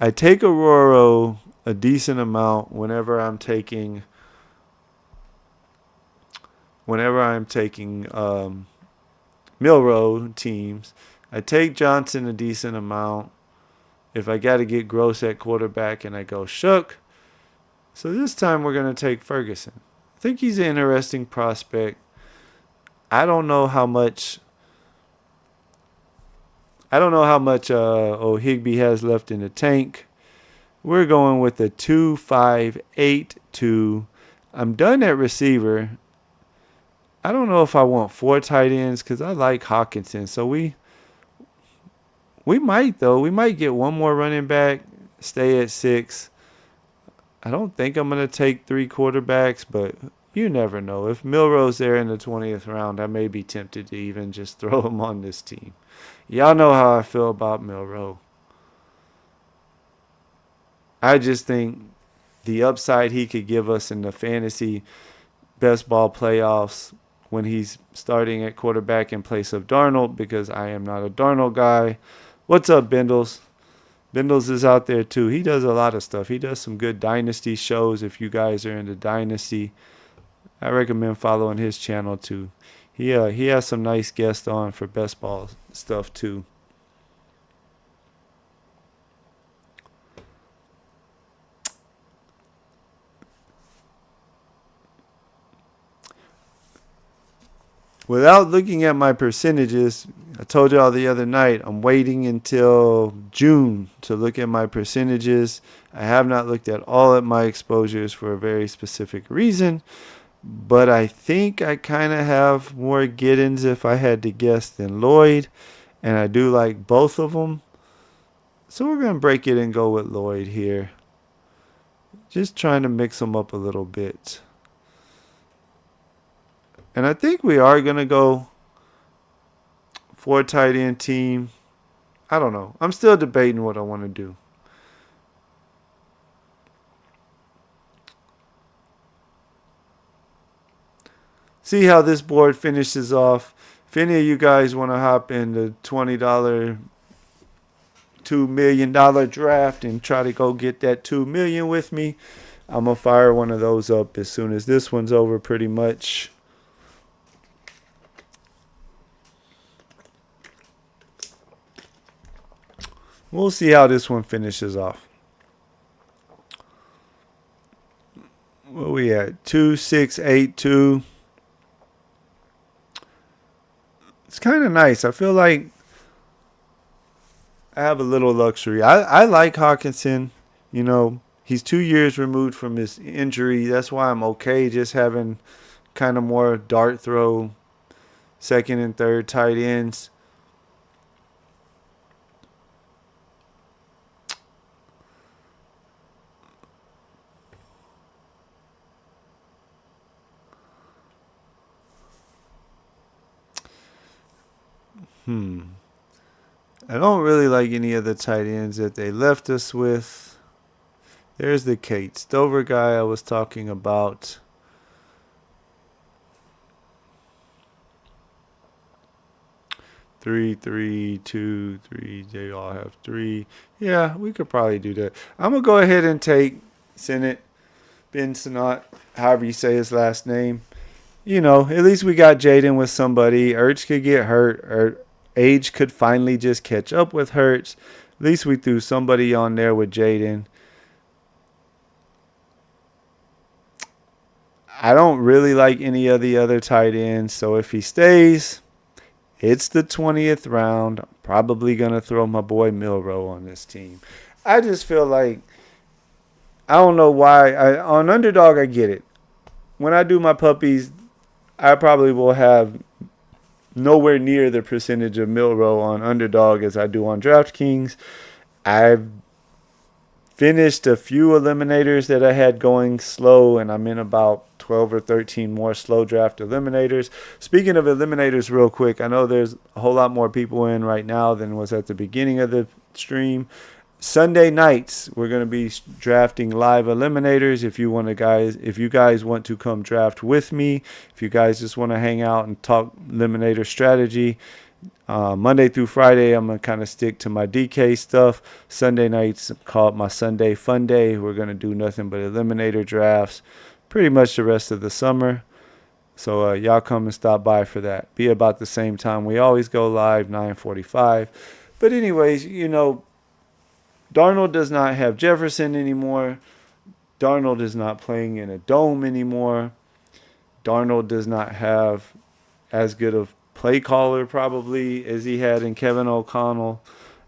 I take Aurora a decent amount whenever I'm taking Milrow teams. I take Johnson a decent amount if I got to get Gross at quarterback and I go Shook. So this time we're going to take Ferguson. I think he's an interesting prospect. I don't know how much O'Higbee has left in the tank. We're going with a 2-5-8-2. I'm done at receiver. I don't know if I want 4 tight ends because I like Hawkinson. So we might though. We might get one more running back, stay at 6. I don't think I'm gonna take 3 quarterbacks, but you never know. If Milroe's there in the 20th round, I may be tempted to even just throw him on this team. Y'all know how I feel about Milroe. I just think the upside he could give us in the fantasy best ball playoffs when he's starting at quarterback in place of Darnold, because I am not a Darnold guy. What's up, Bindles? Bindles is out there too. He does a lot of stuff. He does some good Dynasty shows. If you guys are into Dynasty, I recommend following his channel too. He has some nice guests on for best ball stuff too. Without looking at my percentages, I told y'all the other night, I'm waiting until June to look at my percentages. I have not looked at all of my exposures for a very specific reason, but I think I kind of have more Giddens if I had to guess than Lloyd, and I do like both of them. So we're going to break it and go with Lloyd here. Just trying to mix them up a little bit. And I think we are going to go 4 tight end team. I don't know. I'm still debating what I want to do. See how this board finishes off. If any of you guys want to hop in the $20, $2 million draft and try to go get that $2 million with me, I'm going to fire one of those up as soon as this one's over pretty much. We'll see how this one finishes off. What we at? 2682. It's kind of nice. I feel like I have a little luxury. I like Hawkinson. You know, he's 2 years removed from his injury. That's why I'm okay just having kind of more dart throw, second and third tight ends. I don't really like any of the tight ends that they left us with. There's the Kate Stover guy I was talking about. Three, 2, 3. They all have 3. Yeah, we could probably do that. I'm going to go ahead and take Ben Sinnott, however you say his last name. You know, at least we got Jaden with somebody. Ertz could get hurt. Age could finally just catch up with Hurts. At least we threw somebody on there with Jaden. I don't really like any of the other tight ends, so if he stays, it's the 20th round. I'm probably going to throw my boy Milroe on this team. I just feel like, I don't know why. On Underdog, I get it. When I do my puppies, I probably will have nowhere near the percentage of Milroe on Underdog as I do on DraftKings. I've finished a few eliminators that I had going slow, and I'm in about 12 or 13 more slow draft eliminators. Speaking of eliminators real quick, I know there's a whole lot more people in right now than was at the beginning of the stream. Sunday nights, we're going to be drafting live eliminators. If you guys want to come draft with me, if you guys just want to hang out and talk eliminator strategy, Monday through Friday, I'm going to kind of stick to my DK stuff. Sunday nights, call it my Sunday fun day. We're going to do nothing but eliminator drafts pretty much the rest of the summer. So y'all come and stop by for that. Be about the same time. We always go live, 9:45. But anyways, you know, Darnold does not have Jefferson anymore. Darnold is not playing in a dome anymore. Darnold does not have as good of play caller probably as he had in Kevin O'Connell.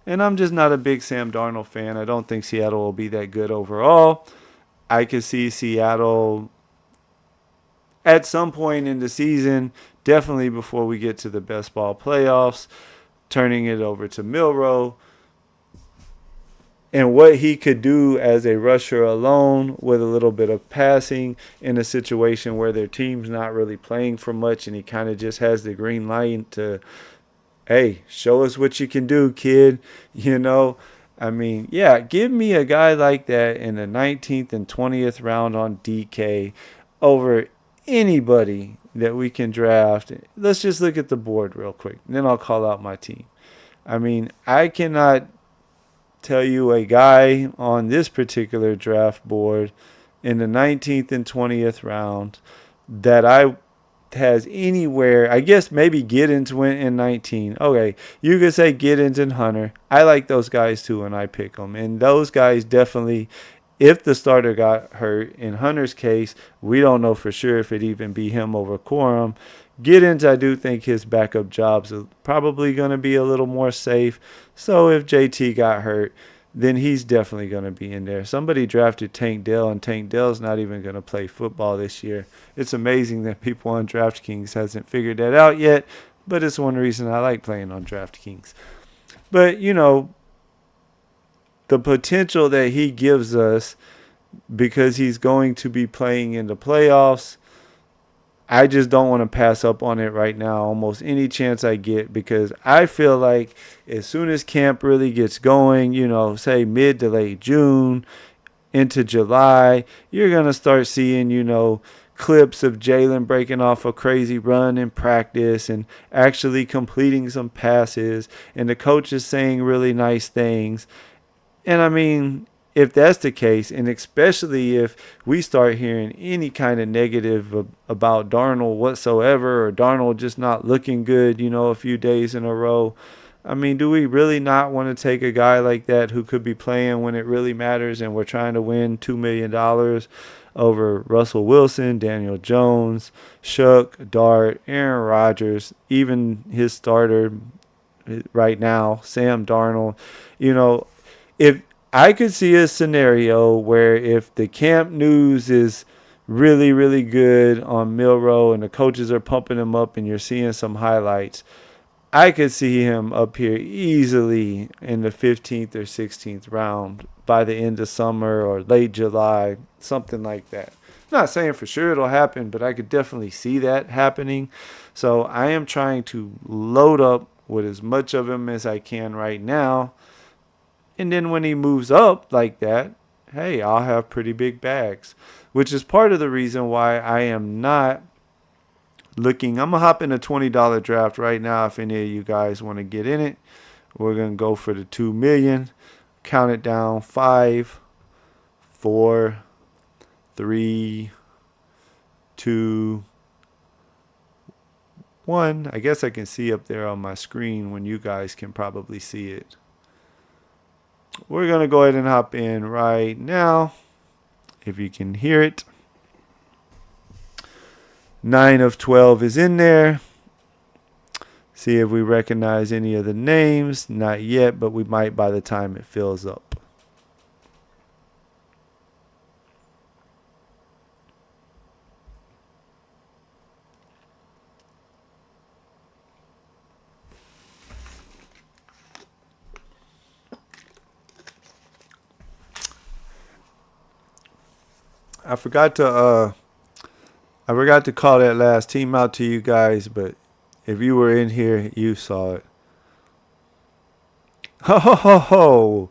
And I'm just not a big Sam Darnold fan. I don't think Seattle will be that good overall. I could see Seattle at some point in the season, definitely before we get to the best ball playoffs, turning it over to Milroe and what he could do as a rusher alone with a little bit of passing in a situation where their team's not really playing for much and he kind of just has the green light to, hey, show us what you can do, kid. You know, I mean, yeah, give me a guy like that in the 19th and 20th round on DK over anybody that we can draft. Let's just look at the board real quick, and then I'll call out my team. I mean, I cannot tell you a guy on this particular draft board in the 19th and 20th round that I has anywhere. I guess maybe Giddens went in 19. Okay, you could say Giddens and Hunter. I like those guys too when I pick them. And those guys definitely, if the starter got hurt, in Hunter's case, we don't know for sure if it'd even be him over Corum. Giddens, I do think his backup job's probably going to be a little more safe. So if JT got hurt, then he's definitely going to be in there. Somebody drafted Tank Dell, and Tank Dell's not even going to play football this year. It's amazing that people on DraftKings hasn't figured that out yet, but it's one reason I like playing on DraftKings. But, you know, the potential that he gives us because he's going to be playing in the playoffs, I just don't want to pass up on it right now, almost any chance I get, because I feel like as soon as camp really gets going, you know, say mid to late June into July, you're going to start seeing, you know, clips of Jalen breaking off a crazy run in practice and actually completing some passes, and the coach is saying really nice things. And I mean, if that's the case, and especially if we start hearing any kind of negative about Darnold whatsoever, or Darnold just not looking good, you know, a few days in a row, I mean, do we really not want to take a guy like that who could be playing when it really matters and we're trying to win $2 million over Russell Wilson, Daniel Jones, Shook, Dart, Aaron Rodgers, even his starter right now, Sam Darnold? You know, if I could see a scenario where if the camp news is really, really good on Milroe and the coaches are pumping him up and you're seeing some highlights, I could see him up here easily in the 15th or 16th round by the end of summer or late July, something like that. Not saying for sure it'll happen, but I could definitely see that happening. So I am trying to load up with as much of him as I can right now. And then when he moves up like that, hey, I'll have pretty big bags, which is part of the reason why I am not looking. I'm going to hop in a $20 draft right now if any of you guys want to get in it. We're going to go for the $2 million. Count it down. 5, 4, 3, 2, 1. I guess I can see up there on my screen when you guys can probably see it. We're going to go ahead and hop in right now, if you can hear it. 9 of 12 is in there. See if we recognize any of the names. Not yet, but we might by the time it fills up. I forgot to call that last team out to you guys, but if you were in here, you saw it. Ho ho ho ho!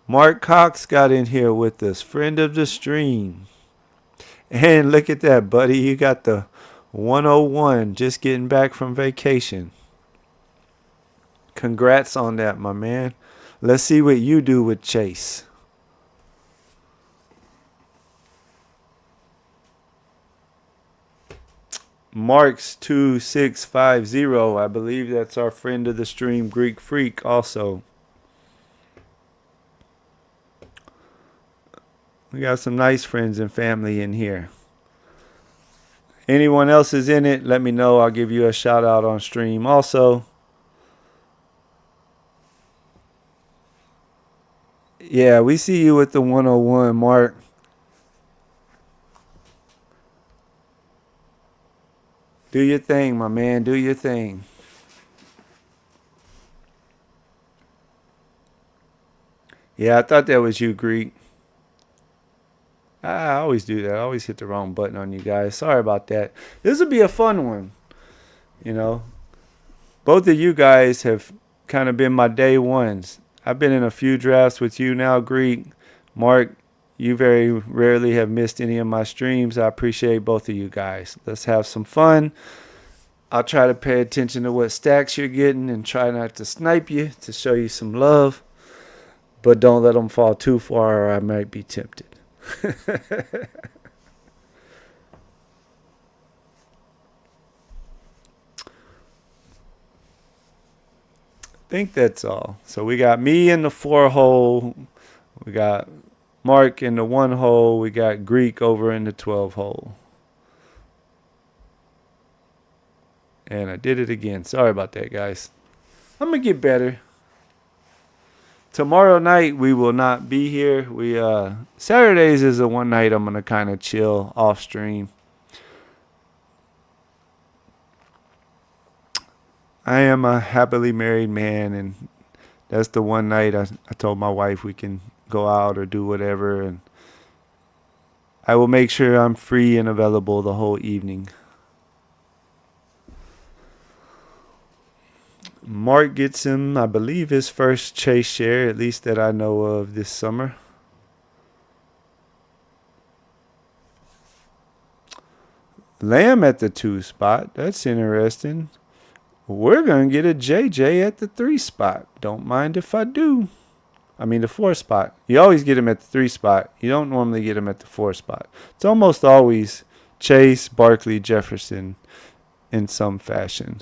Mark Cox got in here with us, friend of the stream. And look at that, buddy. You got the 101 just getting back from vacation. Congrats on that, my man. Let's see what you do with Chase. Marks 2650, I believe that's our friend of the stream, Greek Freak, also. We got some nice friends and family in here. Anyone else is in it, let me know. I'll give you a shout out on stream also. Yeah, we see you with the 101, Mark. Do your thing, my man. Do your thing. Yeah, I thought that was you, Greek. I always do that. I always hit the wrong button on you guys. Sorry about that. This will be a fun one. You know, both of you guys have kind of been my day ones. I've been in a few drafts with you now, Greek. Mark, you very rarely have missed any of my streams. I appreciate both of you guys. Let's have some fun. I'll try to pay attention to what stacks you're getting and try not to snipe you to show you some love. But don't let them fall too far or I might be tempted. Think that's all. So we got me in the 4 hole. We got Mark in the 1 hole. We got Greek over in the 12 hole. And I did it again. Sorry about that, guys. I'm going to get better. Tomorrow night we will not be here. Saturdays is the one night I'm going to kind of chill off stream. I am a happily married man, and that's the one night I told my wife we can go out or do whatever, and I will make sure I'm free and available the whole evening. Mark gets him, I believe, his first chase share, at least that I know of this summer. Lamb at the 2 spot. That's interesting. We're going to get a JJ at the 3 spot. Don't mind if I do. I mean the 4 spot. You always get him at the 3 spot. You don't normally get him at the 4 spot. It's almost always Chase, Barkley, Jefferson in some fashion.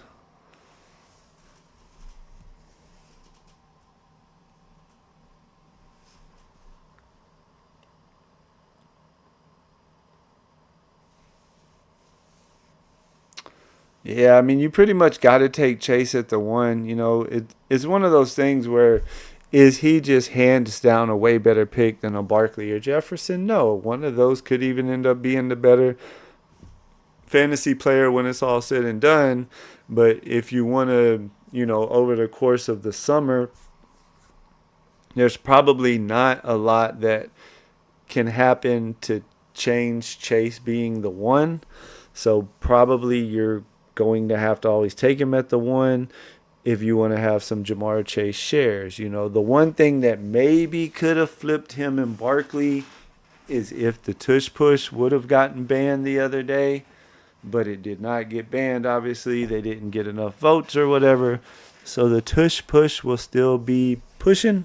Yeah, I mean, you pretty much got to take Chase at the 1. You know, it's one of those things where is he just hands down a way better pick than a Barkley or Jefferson? No, one of those could even end up being the better fantasy player when it's all said and done. But if you want to, over the course of the summer, there's probably not a lot that can happen to change Chase being the 1. So probably you're going to have to always take him at the 1 if you want to have some Jamar Chase shares. The one thing that maybe could have flipped him and Barkley is if the tush push would have gotten banned the other day, but it did not get banned. Obviously, they didn't get enough votes or whatever, so the tush push will still be pushing.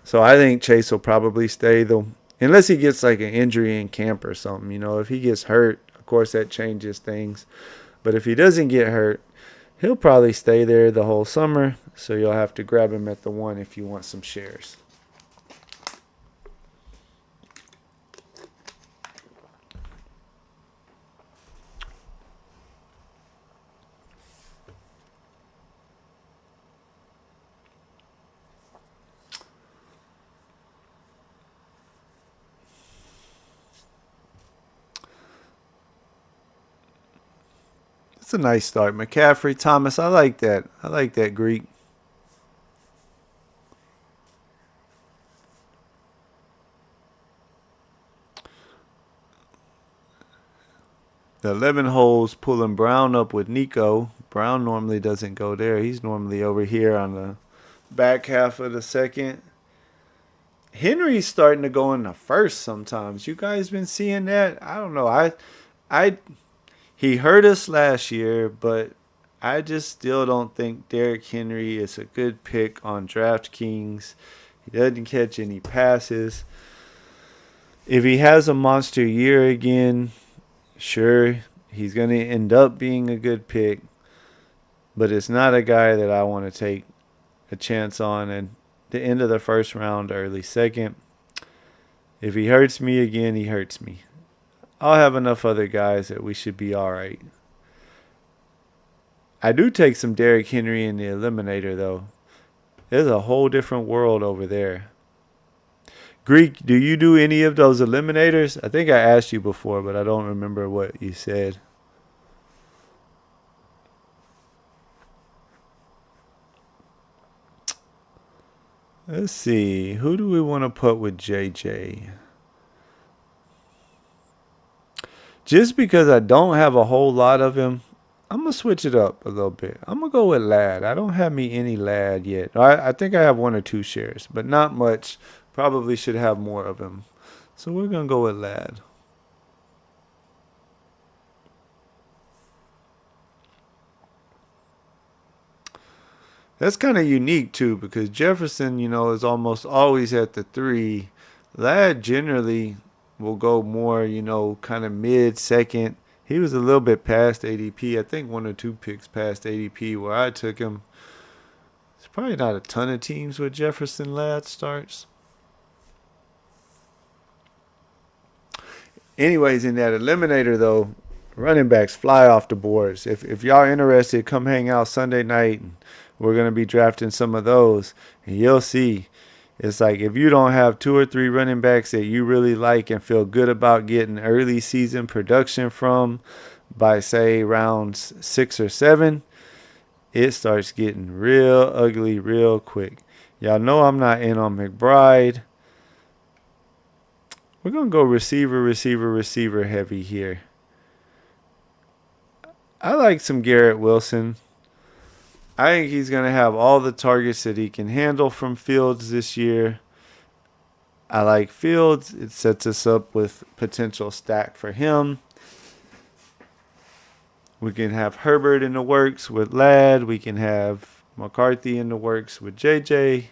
So I think Chase will probably stay though, unless he gets like an injury in camp or something. If he gets hurt, of course that changes things. But if he doesn't get hurt, he'll probably stay there the whole summer. So you'll have to grab him at the 1 if you want some shares. It's a nice start. McCaffrey, Thomas, I like that. I like that, Greek. The 11 holes pulling Brown up with Nico. Brown normally doesn't go there. He's normally over here on the back half of the second. Henry's starting to go in the first sometimes. You guys been seeing that? I don't know. He hurt us last year, but I just still don't think Derrick Henry is a good pick on DraftKings. He doesn't catch any passes. If he has a monster year again, sure, he's going to end up being a good pick. But it's not a guy that I want to take a chance on at the end of the first round, early second. If he hurts me again, he hurts me. I'll have enough other guys that we should be all right. I do take some Derrick Henry in the eliminator, though. There's a whole different world over there. Greek, do you do any of those eliminators? I think I asked you before, but I don't remember what you said. Let's see. Who do we want to put with JJ? Just because I don't have a whole lot of him, I'm going to switch it up a little bit. I'm going to go with Lad. I don't have me any Lad yet. I think I have 1 or 2 shares, but not much. Probably should have more of him. So we're going to go with Lad. That's kind of unique too because Jefferson, is almost always at the 3. Lad generally will go more, kind of mid second. He was a little bit past ADP. I think 1 or 2 picks past ADP where I took him. There's probably not a ton of teams where Jefferson Lad starts. Anyways, in that eliminator though, running backs fly off the boards. If y'all interested, come hang out Sunday night. And we're gonna be drafting some of those, and you'll see. It's like if you don't have 2 or 3 running backs that you really like and feel good about getting early season production from by say rounds 6 or 7, it starts getting real ugly real quick. Y'all know I'm not in on McBride. We're going to go receiver heavy here. I like some Garrett Wilson. I think he's going to have all the targets that he can handle from Fields this year. I like Fields. It sets us up with potential stack for him. We can have Herbert in the works with Ladd. We can have McCarthy in the works with JJ.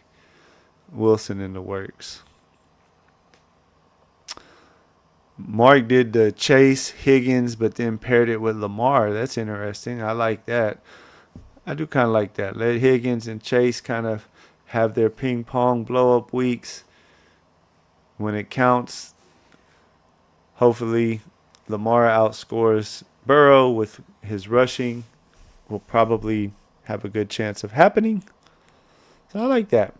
Wilson in the works. Mark did the Chase, Higgins, but then paired it with Lamar. That's interesting. I like that. I do kind of like that. Let Higgins and Chase kind of have their ping pong blow up weeks. When it counts, hopefully Lamar outscores Burrow with his rushing. Will probably have a good chance of happening. So I like that.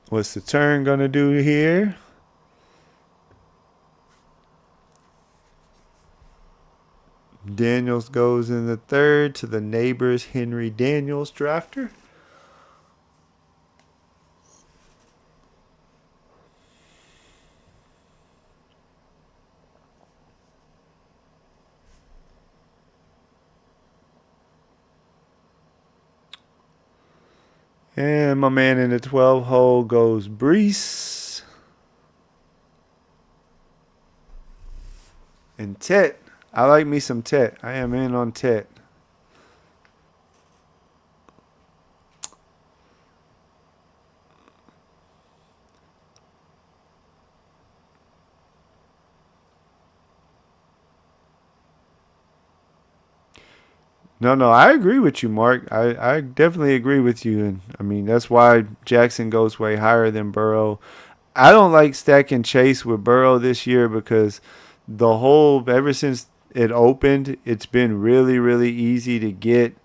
What's the turn going to do here? Daniels goes in the 3rd to the neighbor's Henry Daniels drafter. And my man in the 12 hole goes Brees. And Tet. I like me some Tet. I am in on Tet. No, I agree with you, Mark. I definitely agree with you. And I mean, that's why Jackson goes way higher than Burrow. I don't like stacking Chase with Burrow this year because ever since it opened, it's been really, really easy to get.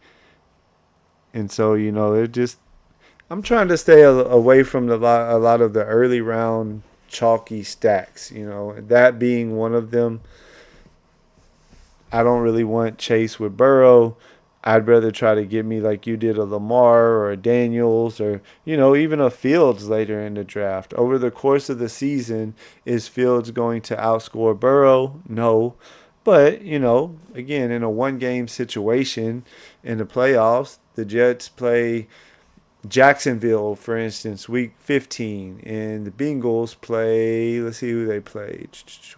And so, I'm trying to stay away from a lot of the early round chalky stacks, that being one of them. I don't really want Chase with Burrow. I'd rather try to get me like you did a Lamar or a Daniels or, even a Fields later in the draft. Over the course of the season, is Fields going to outscore Burrow? No. But, again, in a 1-game situation in the playoffs, the Jets play Jacksonville, for instance, week 15, and the Bengals play. Let's see who they play.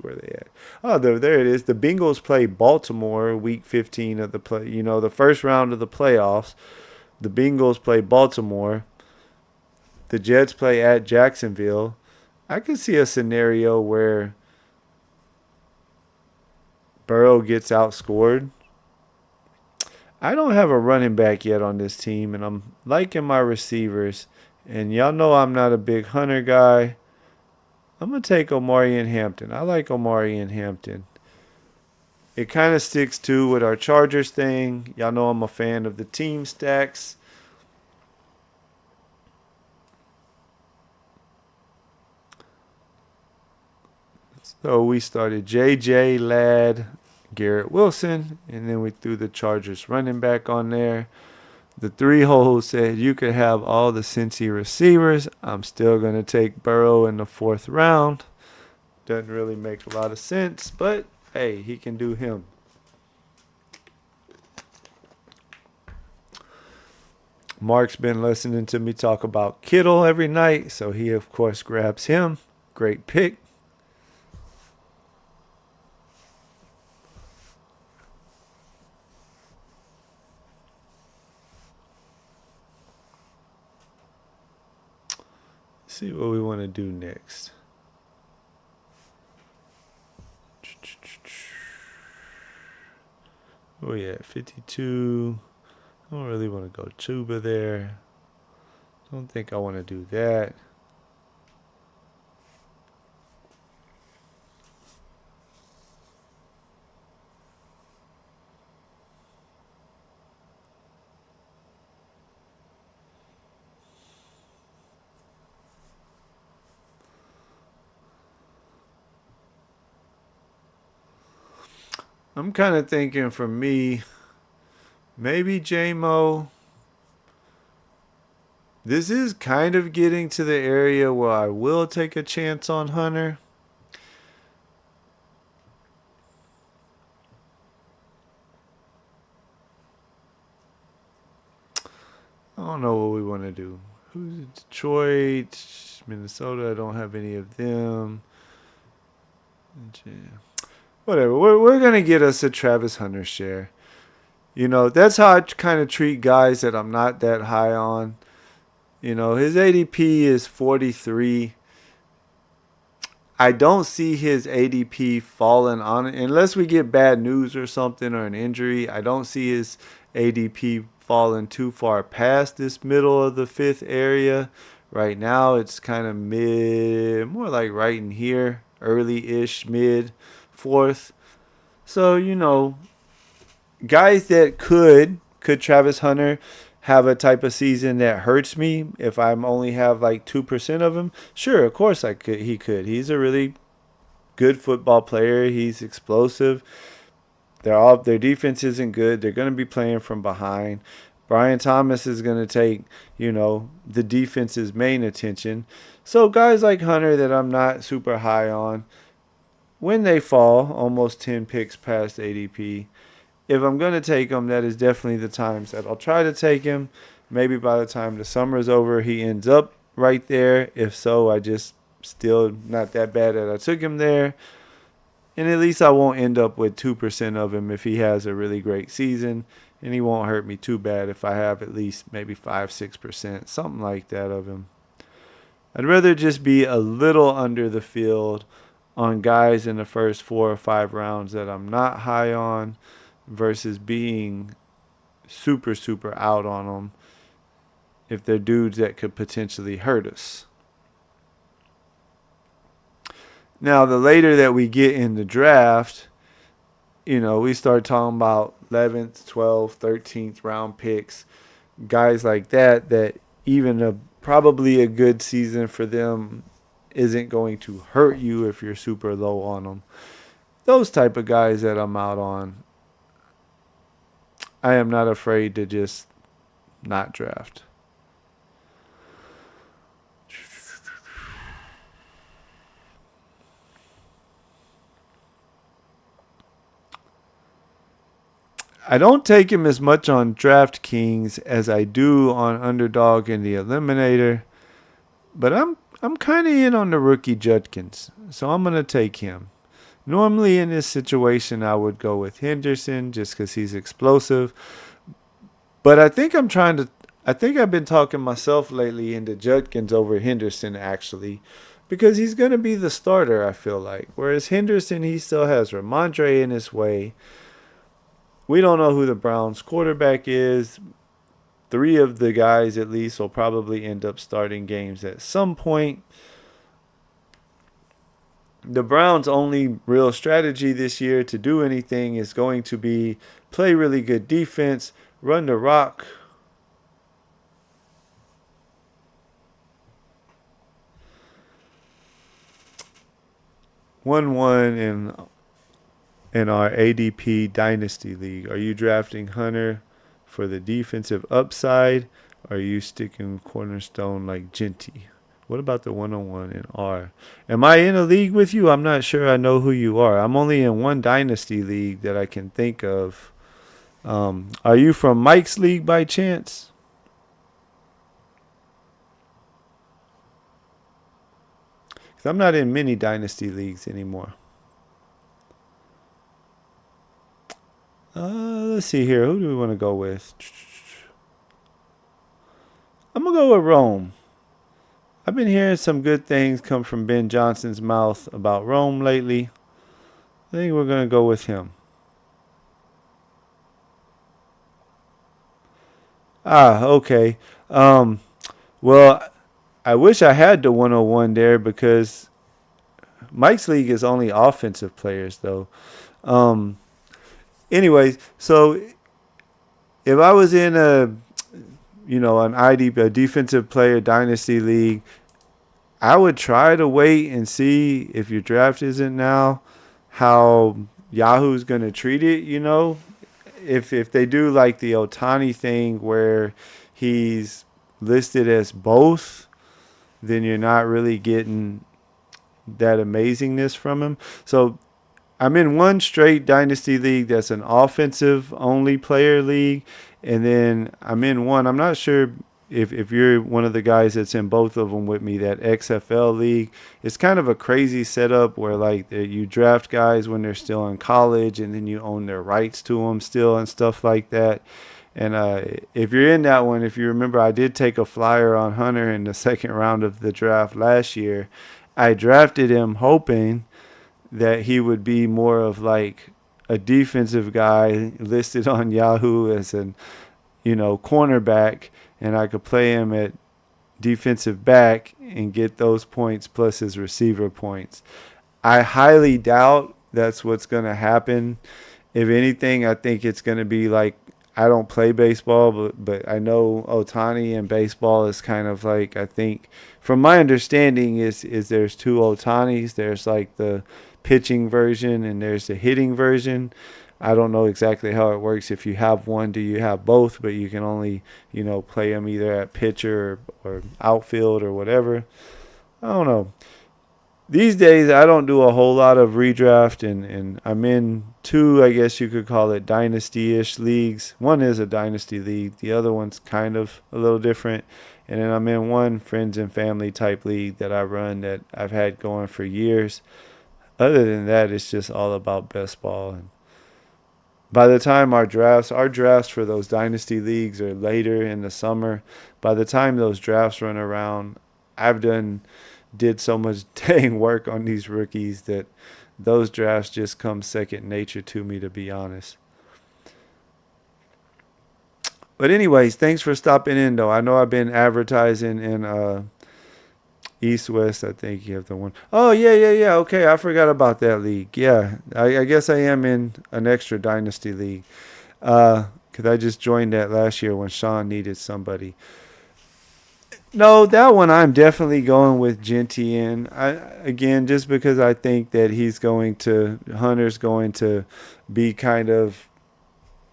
Where are they at? Oh, there it is. The Bengals play Baltimore week 15 of the play. The first round of the playoffs. The Bengals play Baltimore. The Jets play at Jacksonville. I can see a scenario where Burrow gets outscored. I don't have a running back yet on this team, and I'm liking my receivers. And y'all know I'm not a big Hunter guy. I'm going to take Omari and Hampton. I like Omari and Hampton. It kind of sticks to with our Chargers thing. Y'all know I'm a fan of the team stacks. So we started JJ, Ladd, Garrett Wilson, and then we threw the Chargers running back on there. The 3 hole said you could have all the Cincy receivers. I'm still going to take Burrow in the 4th round. Doesn't really make a lot of sense, but hey, he can do him. Mark's been listening to me talk about Kittle every night, so he, of course, grabs him. Great pick. Let's see what we want to do next. Oh, yeah, 52. I don't really want to go tuba there. Don't think I want to do that. I'm kind of thinking for me, maybe J-Mo. This is kind of getting to the area where I will take a chance on Hunter. I don't know what we want to do. Who's Detroit, Minnesota? I don't have any of them. Whatever. We're going to get us a Travis Hunter share. You know, that's how I kind of treat guys that I'm not that high on. You know, his ADP is 43. I don't see his ADP falling on it unless we get bad news or something or an injury. I don't see his ADP falling too far past this middle of the 5th area. Right now, it's kind of mid, more like right in here, early-ish, mid 4th. So, you know, guys that could Travis Hunter have a type of season that hurts me if I only have like 2% of him? Sure, of course he could. He's a really good football player. He's explosive. Their defense isn't good. They're going to be playing from behind. Brian Thomas is going to take, you know, the defense's main attention. So guys like Hunter that I'm not super high on, when they fall almost 10 picks past ADP, if I'm going to take him, that is definitely the times that I'll try to take him. Maybe by the time the summer is over, he ends up right there. If so, I just still not that bad that I took him there. And at least I won't end up with 2% of him if he has a really great season. And he won't hurt me too bad if I have at least maybe 5-6%, something like that of him. I'd rather just be a little under the field on guys in the first 4 or 5 rounds that I'm not high on versus being super, super out on them if they're dudes that could potentially hurt us. Now, the later that we get in the draft, you know, we start talking about 11th, 12th, 13th round picks, guys like that even probably a good season for them isn't going to hurt you if you're super low on them. Those type of guys that I'm out on, I am not afraid to just not draft. I don't take him as much on DraftKings as I do on Underdog and the Eliminator, but I'm kind of in on the rookie Judkins, so I'm going to take him. Normally in this situation, I would go with Henderson just because he's explosive, but I think I've been talking myself lately into Judkins over Henderson actually, because he's going to be the starter, I feel like. Whereas Henderson, he still has Ramondre in his way. We don't know who the Browns quarterback is. 3 of the guys at least will probably end up starting games at some point. The Browns' only real strategy this year to do anything is going to be play really good defense, run the rock. One and in our ADP Dynasty League. Are you drafting Hunter for the defensive upside? Or are you sticking cornerstone like Genty? What about the 101 in R? Am I in a league with you? I'm not sure I know who you are. I'm only in one Dynasty League that I can think of. Are you from Mike's League by chance? Because I'm not in many Dynasty Leagues anymore. Let's see here. Who do we want to go with? I'm going to go with Rome. I've been hearing some good things come from Ben Johnson's mouth about Rome lately. I think we're going to go with him. Okay. Well, I wish I had the 101 there because Mike's league is only offensive players, though. Anyways, so if I was in a defensive player dynasty league, I would try to wait and see if your draft isn't now, how Yahoo's going to treat it, If they do like the Otani thing where he's listed as both, then you're not really getting that amazingness from him. So I'm in one straight dynasty league that's an offensive only player league, and then I'm in one. I'm not sure if you're one of the guys that's in both of them with me, that XFL league. It's kind of a crazy setup where like you draft guys when they're still in college, and then you own their rights to them still and stuff like that. And if you're in that one, if you remember, I did take a flyer on Hunter in the second round of the draft last year. I drafted him hoping that he would be more of like a defensive guy listed on Yahoo as an, cornerback, and I could play him at defensive back and get those points plus his receiver points. I highly doubt that's what's going to happen. If anything, I think it's going to be like, I don't play baseball, but I know Otani and baseball is kind of like, I think, from my understanding, is there's two Otanis. There's like the pitching version and there's the hitting version. I don't know exactly how it works. If you have one, do you have both? But you can only, play them either at pitcher or outfield or whatever. I don't know. These days, I don't do a whole lot of redraft, and I'm in two, I guess you could call it dynasty-ish leagues. One is a dynasty league. The other one's kind of a little different. And then I'm in one friends and family type league that I run that I've had going for years. Other than that, it's just all about best ball. And by the time our drafts for those dynasty leagues are later in the summer. By the time those drafts run around, I've did so much dang work on these rookies that those drafts just come second nature to me, to be honest. But anyways, thanks for stopping in, though. I know I've been advertising in East West. I think you have the one. Oh, yeah. Okay, I forgot about that league. Yeah, I guess I am in an extra dynasty league because I just joined that last year when Sean needed somebody. No, that one I'm definitely going with Genty in. Again, just because I think that Hunter's going to be kind of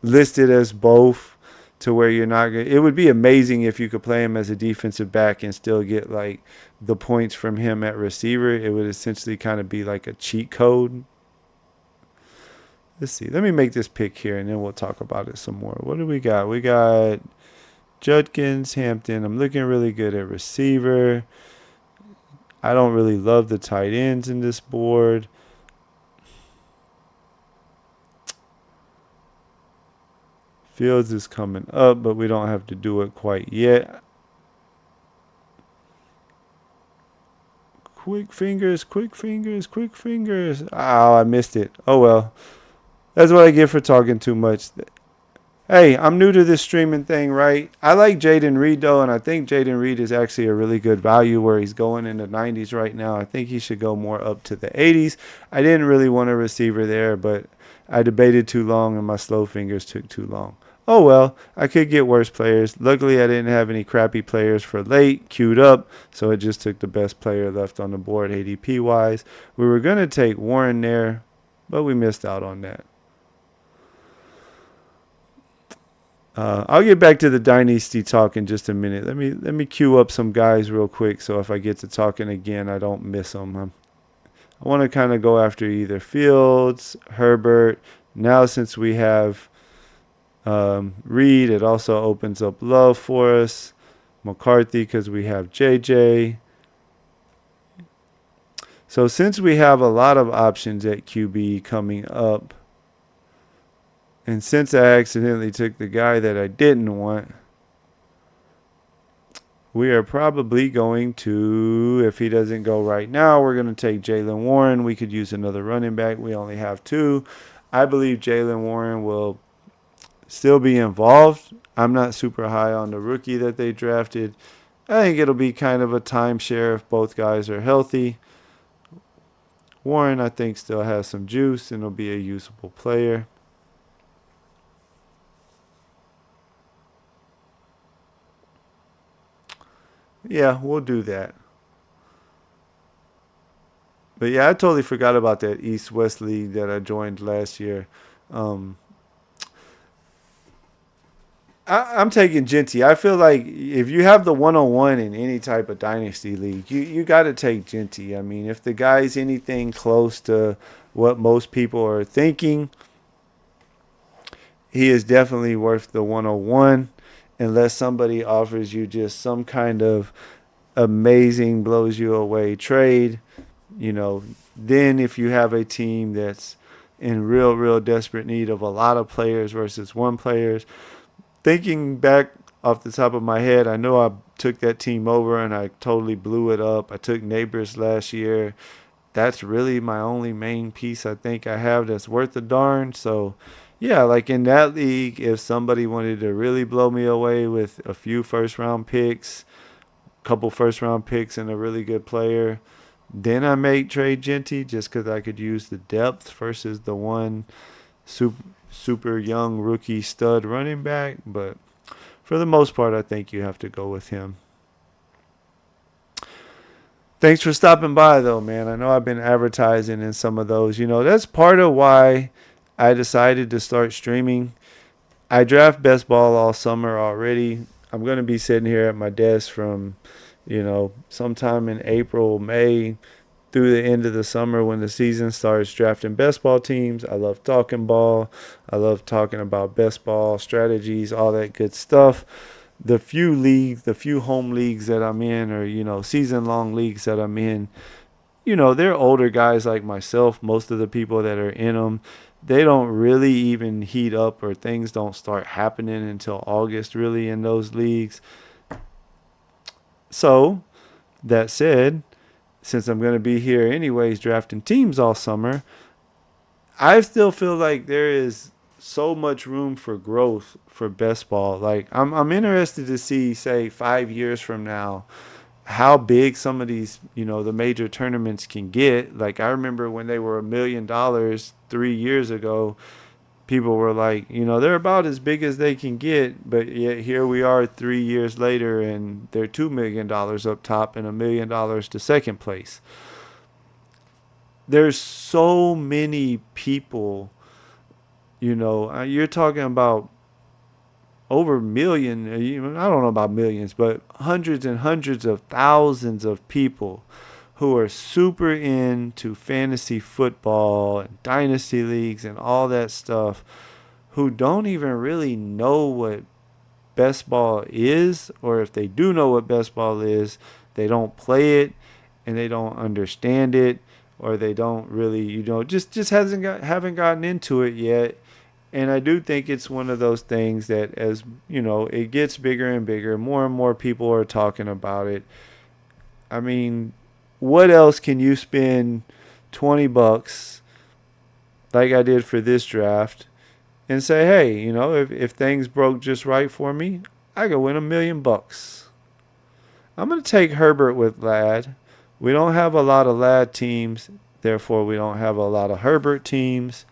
listed as both, to where you're not going. It would be amazing if you could play him as a defensive back and still get like the points from him at receiver. It would essentially kind of be like a cheat code. Let's see. Let me make this pick here, and then we'll talk about it some more. What do we got? We got Judkins, Hampton. I'm looking really good at receiver. I don't really love the tight ends in this board. Fields is coming up, but we don't have to do it quite yet. Quick fingers. Oh, I missed it. Oh, well. That's what I get for talking too much. Hey, I'm new to this streaming thing, right? I like Jaden Reed, though, and I think Jaden Reed is actually a really good value where he's going in the 90s right now. I think he should go more up to the 80s. I didn't really want a receiver there, but I debated too long, and my slow fingers took too long. Oh, well, I could get worse players. Luckily, I didn't have any crappy players for late queued up, so it just took the best player left on the board ADP-wise. We were going to take Warren there, but we missed out on that. I'll get back to the dynasty talk in just a minute. Let me queue up some guys real quick, so if I get to talking again, I don't miss them. I want to kind of go after either Fields, Herbert. Now, since we have Reed, it also opens up Love for us. McCarthy, because we have JJ. So since we have a lot of options at QB coming up, and since I accidentally took the guy that I didn't want, we are probably going to, if he doesn't go right now, we're going to take Jaylen Warren. We could use another running back. We only have two. I believe Jaylen Warren will still be involved. I'm not super high on the rookie that they drafted. I think it'll be kind of a timeshare if both guys are healthy. Warren, I think, still has some juice and will be a usable player. Yeah, we'll do that. But yeah, I totally forgot about that East-West League that I joined last year. Um, I'm taking Genty. I feel like if you have the 101 in any type of dynasty league, you got to take Genty. I mean, if the guy's anything close to what most people are thinking, he is definitely worth the 101 unless somebody offers you just some kind of amazing blows you away trade. Then if you have a team that's in real desperate need of a lot of players versus one players, thinking back off the top of my head, I know I took that team over and I totally blew it up. I took Neighbors last year. That's really my only main piece I think I have that's worth a darn. So, yeah, like in that league, if somebody wanted to really blow me away with a few first round picks, couple first round picks, and a really good player, then I may trade Genty just because I could use the depth versus the one super young rookie stud running back. But for the most part, I think you have to go with him. Thanks for stopping by, though, man. I know I've been advertising in some of those. That's part of why I decided to start streaming. I draft best ball all summer already. I'm going to be sitting here at my desk from, sometime in April, May, through the end of the summer when the season starts drafting best ball teams. I love talking ball. I love talking about best ball strategies, all that good stuff. The few home leagues that I'm in, or season long leagues that I'm in, they're older guys like myself. Most of the people that are in them, they don't really even heat up, or things don't start happening until August really in those leagues. So that said, since I'm going to be here anyways drafting teams all summer, I still feel like there is so much room for growth for best ball. Like I'm interested to see, say, 5 years from now, how big some of these, the major tournaments can get. Like I remember when they were $1 million 3 years ago, people were like, they're about as big as they can get, but yet here we are 3 years later and they're $2 million up top and $1 million to second place. There's so many people, you're talking about over a million, I don't know about millions, but hundreds and hundreds of thousands of people who are super into fantasy football and dynasty leagues and all that stuff, who don't even really know what best ball is, or if they do know what best ball is, they don't play it and they don't understand it, or they don't really, just haven't gotten into it yet. And I do think it's one of those things that, as it gets bigger and bigger, more and more people are talking about it. I mean, what else can you spend $20 like I did for this draft and say, hey, if things broke just right for me, I could win $1 million. I'm going to take Herbert with Ladd. We don't have a lot of Ladd teams, therefore we don't have a lot of Herbert teams.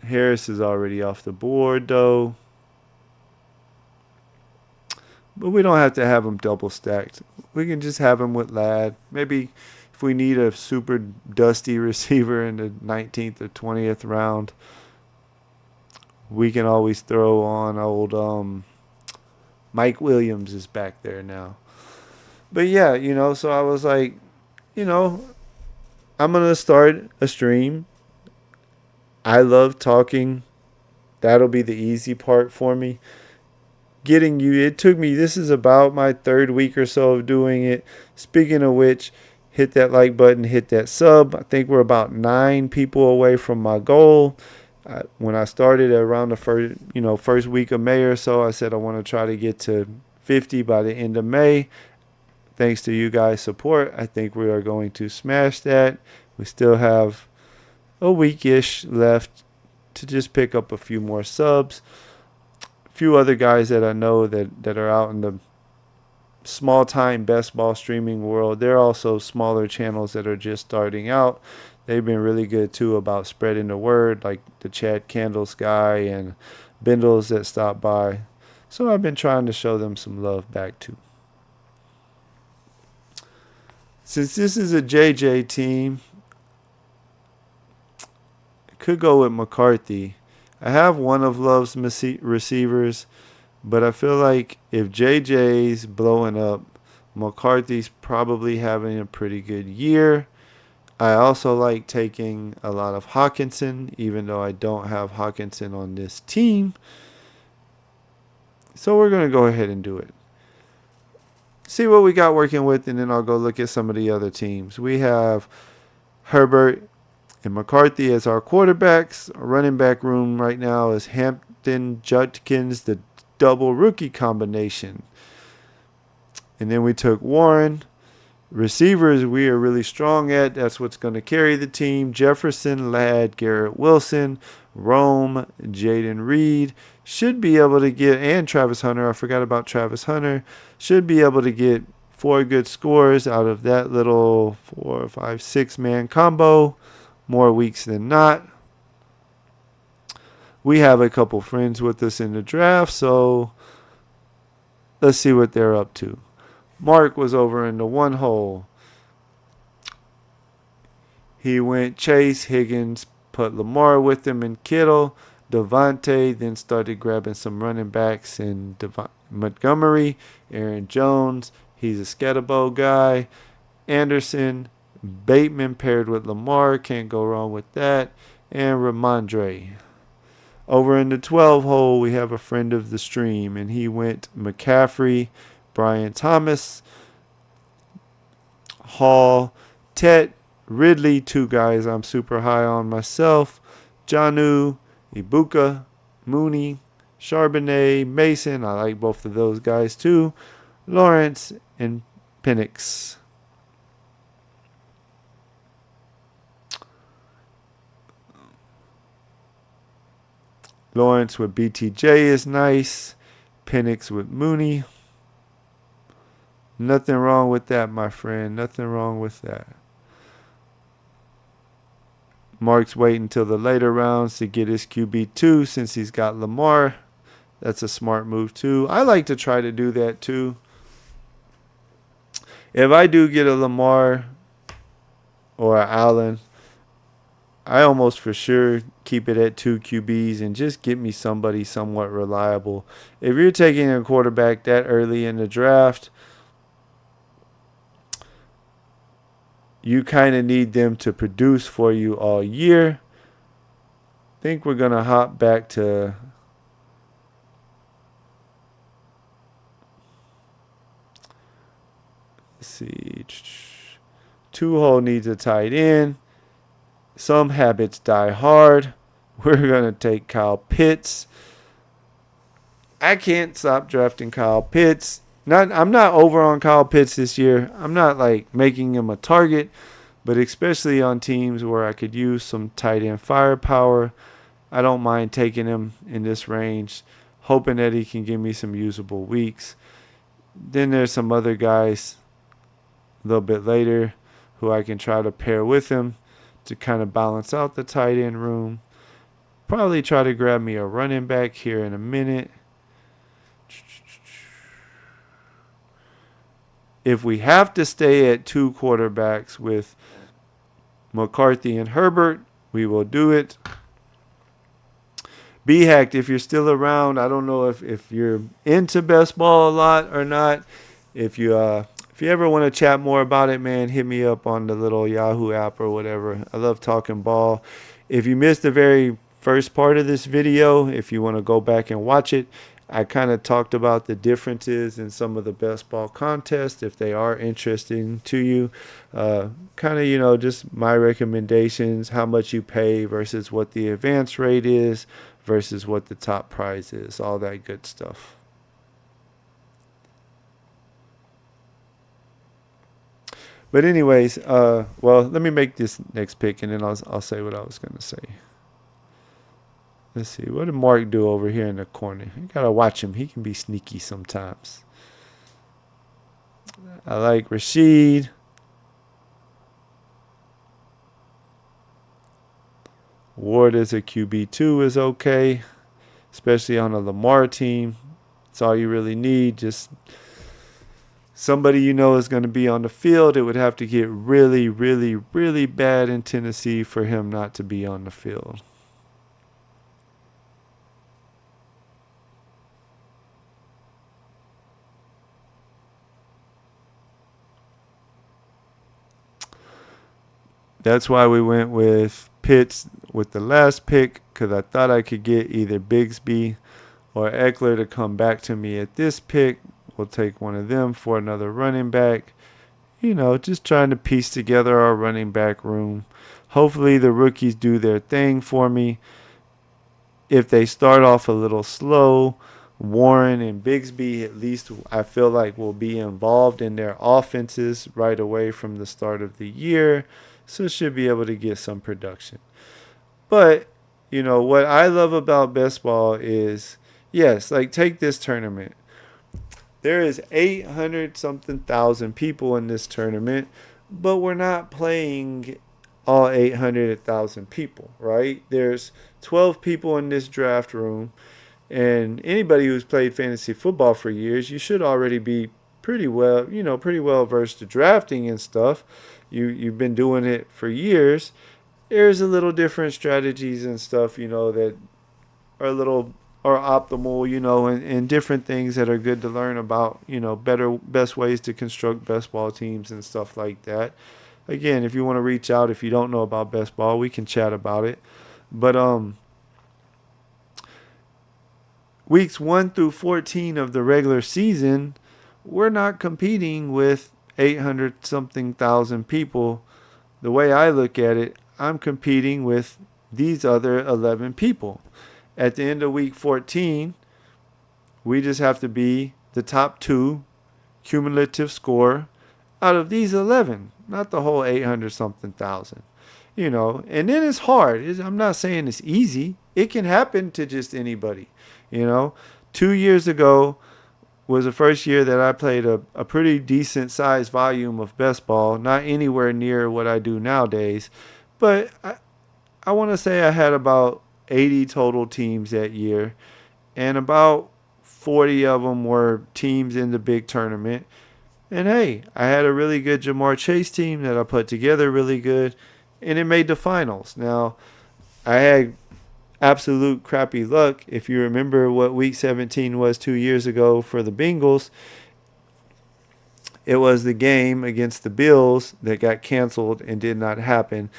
Harris is already off the board, though. But we don't have to have him double stacked. We can just have him with Ladd. Maybe if we need a super dusty receiver in the 19th or 20th round, we can always throw on old Mike Williams is back there now. But yeah, so I was like, you know, I'm going to start a stream. I love talking. That'll be the easy part for me. Getting you, it took me, this is about my third week or so of doing it. Speaking of which, hit that like button, hit that sub. I think we're about 9 people away from my goal. When I started around the first week of May or so, I said I want to try to get to 50 by the end of May. Thanks to you guys' support, I think we are going to smash that. We still have a week-ish left to just pick up a few more subs. A few other guys that I know that are out in the small-time best ball streaming world. There are also smaller channels that are just starting out. They've been really good, too, about spreading the word, like the Chad Candles guy and Bindles that stopped by. So I've been trying to show them some love back, too. Since this is a JJ team, I could go with McCarthy. I have one of Love's receivers, but I feel like if JJ's blowing up, McCarthy's probably having a pretty good year. I also like taking a lot of Hawkinson, even though I don't have Hawkinson on this team. So we're going to go ahead and do it. See what we got working with, and then I'll go look at some of the other teams. We have Herbert and McCarthy as our quarterbacks. Our running back room right now is Hampton, Judkins, the double rookie combination. And then we took Warren. Receivers we are really strong at. That's what's going to carry the team. Jefferson, Ladd, Garrett Wilson, Rome, Jaden Reed. Should be able to get, and Travis Hunter. I forgot about Travis Hunter. Should be able to get 4 good scores out of that little 4, 5, 6-man combo. More weeks than not. We have a couple friends with us in the draft, so let's see what they're up to. Mark was over in the one hole. He went Chase, Higgins, put Lamar with him, and Kittle. Devontae then started grabbing some running backs in Montgomery, Aaron Jones. He's a Scatterbo guy. Anderson, Bateman paired with Lamar. Can't go wrong with that. And Ramondre. Over in the 12 hole, we have a friend of the stream, and he went McCaffrey, Brian Thomas, Hall, Tet, Ridley, 2 guys I'm super high on myself, Janu, Ibuka, Mooney, Charbonnet, Mason, I like both of those guys too, Lawrence, and Penix. Lawrence with BTJ is nice. Penix with Mooney. Nothing wrong with that, my friend. Nothing wrong with that. Mark's waiting until the later rounds to get his QB2 since he's got Lamar. That's a smart move, too. I like to try to do that, too. If I do get a Lamar or an Allen, I almost for sure keep it at 2 QBs and just get me somebody somewhat reliable. If you're taking a quarterback that early in the draft, you kind of need them to produce for you all year. I think we're going to hop back to let's see. 2-hole needs a tight end. Some habits die hard. We're going to take Kyle Pitts. I can't stop drafting Kyle Pitts. I'm not over on Kyle Pitts this year. I'm not like making him a target, but especially on teams where I could use some tight end firepower, I don't mind taking him in this range, hoping that he can give me some usable weeks. Then there's some other guys a little bit later who I can try to pair with him to kind of balance out the tight end room. Probably try to grab me a running back here in a minute. If we have to stay at 2 quarterbacks with McCarthy and Herbert, we will do it. B-Hacked, if you're still around, I don't know if you're into best ball a lot or not. If you ever want to chat more about it, man, hit me up on the little Yahoo app or whatever. I love talking ball. If you missed the very first part of this video, if you want to go back and watch it, I kind of talked about the differences in some of the best ball contests, if they are interesting to you. Kind of, just my recommendations, how much you pay versus what the advance rate is versus what the top prize is, all that good stuff. But anyways, well, let me make this next pick, and then I'll say what I was going to say. Let's see. What did Mark do over here in the corner? You got to watch him. He can be sneaky sometimes. I like Rashid. Ward as a QB2 is okay, especially on a Lamar team. That's all you really need. Just somebody is going to be on the field. It would have to get really, really, really bad in Tennessee for him not to be on the field. That's why we went with Pitts with the last pick, because I thought I could get either Bigsby or Eckler to come back to me at this pick. We'll take one of them for another running back. Just trying to piece together our running back room. Hopefully the rookies do their thing for me. If they start off a little slow, Warren and Bigsby, at least I feel like, will be involved in their offenses right away from the start of the year. So should be able to get some production. But, what I love about best ball is, yes, like take this tournament. There is 800-something thousand people in this tournament, but we're not playing all 800,000 people, right? There's 12 people in this draft room, and anybody who's played fantasy football for years, you should already be pretty well versed to drafting and stuff. You've been doing it for years. There's a little different strategies and stuff, that are optimal, and different things that are good to learn about, best ways to construct best ball teams and stuff like that. Again, if you want to reach out, if you don't know about best ball, we can chat about it. But weeks 1 through 14 of the regular season, we're not competing with 800-something thousand people. The way I look at it, I'm competing with these other 11 people. At the end of week 14, we just have to be the top 2 cumulative score out of these 11, not the whole 800-something thousand. And then it's hard. I'm not saying it's easy. It can happen to just anybody. 2 years ago was the first year that I played a pretty decent sized volume of best ball, not anywhere near what I do nowadays. But I want to say I had about 80 total teams that year, and about 40 of them were teams in the big tournament. And hey, I had a really good Jamar Chase team that I put together really good, and it made the finals. Now, I had absolute crappy luck. If you remember what week 17 was 2 years ago for the Bengals, it was the game against the Bills that got canceled and did not happen.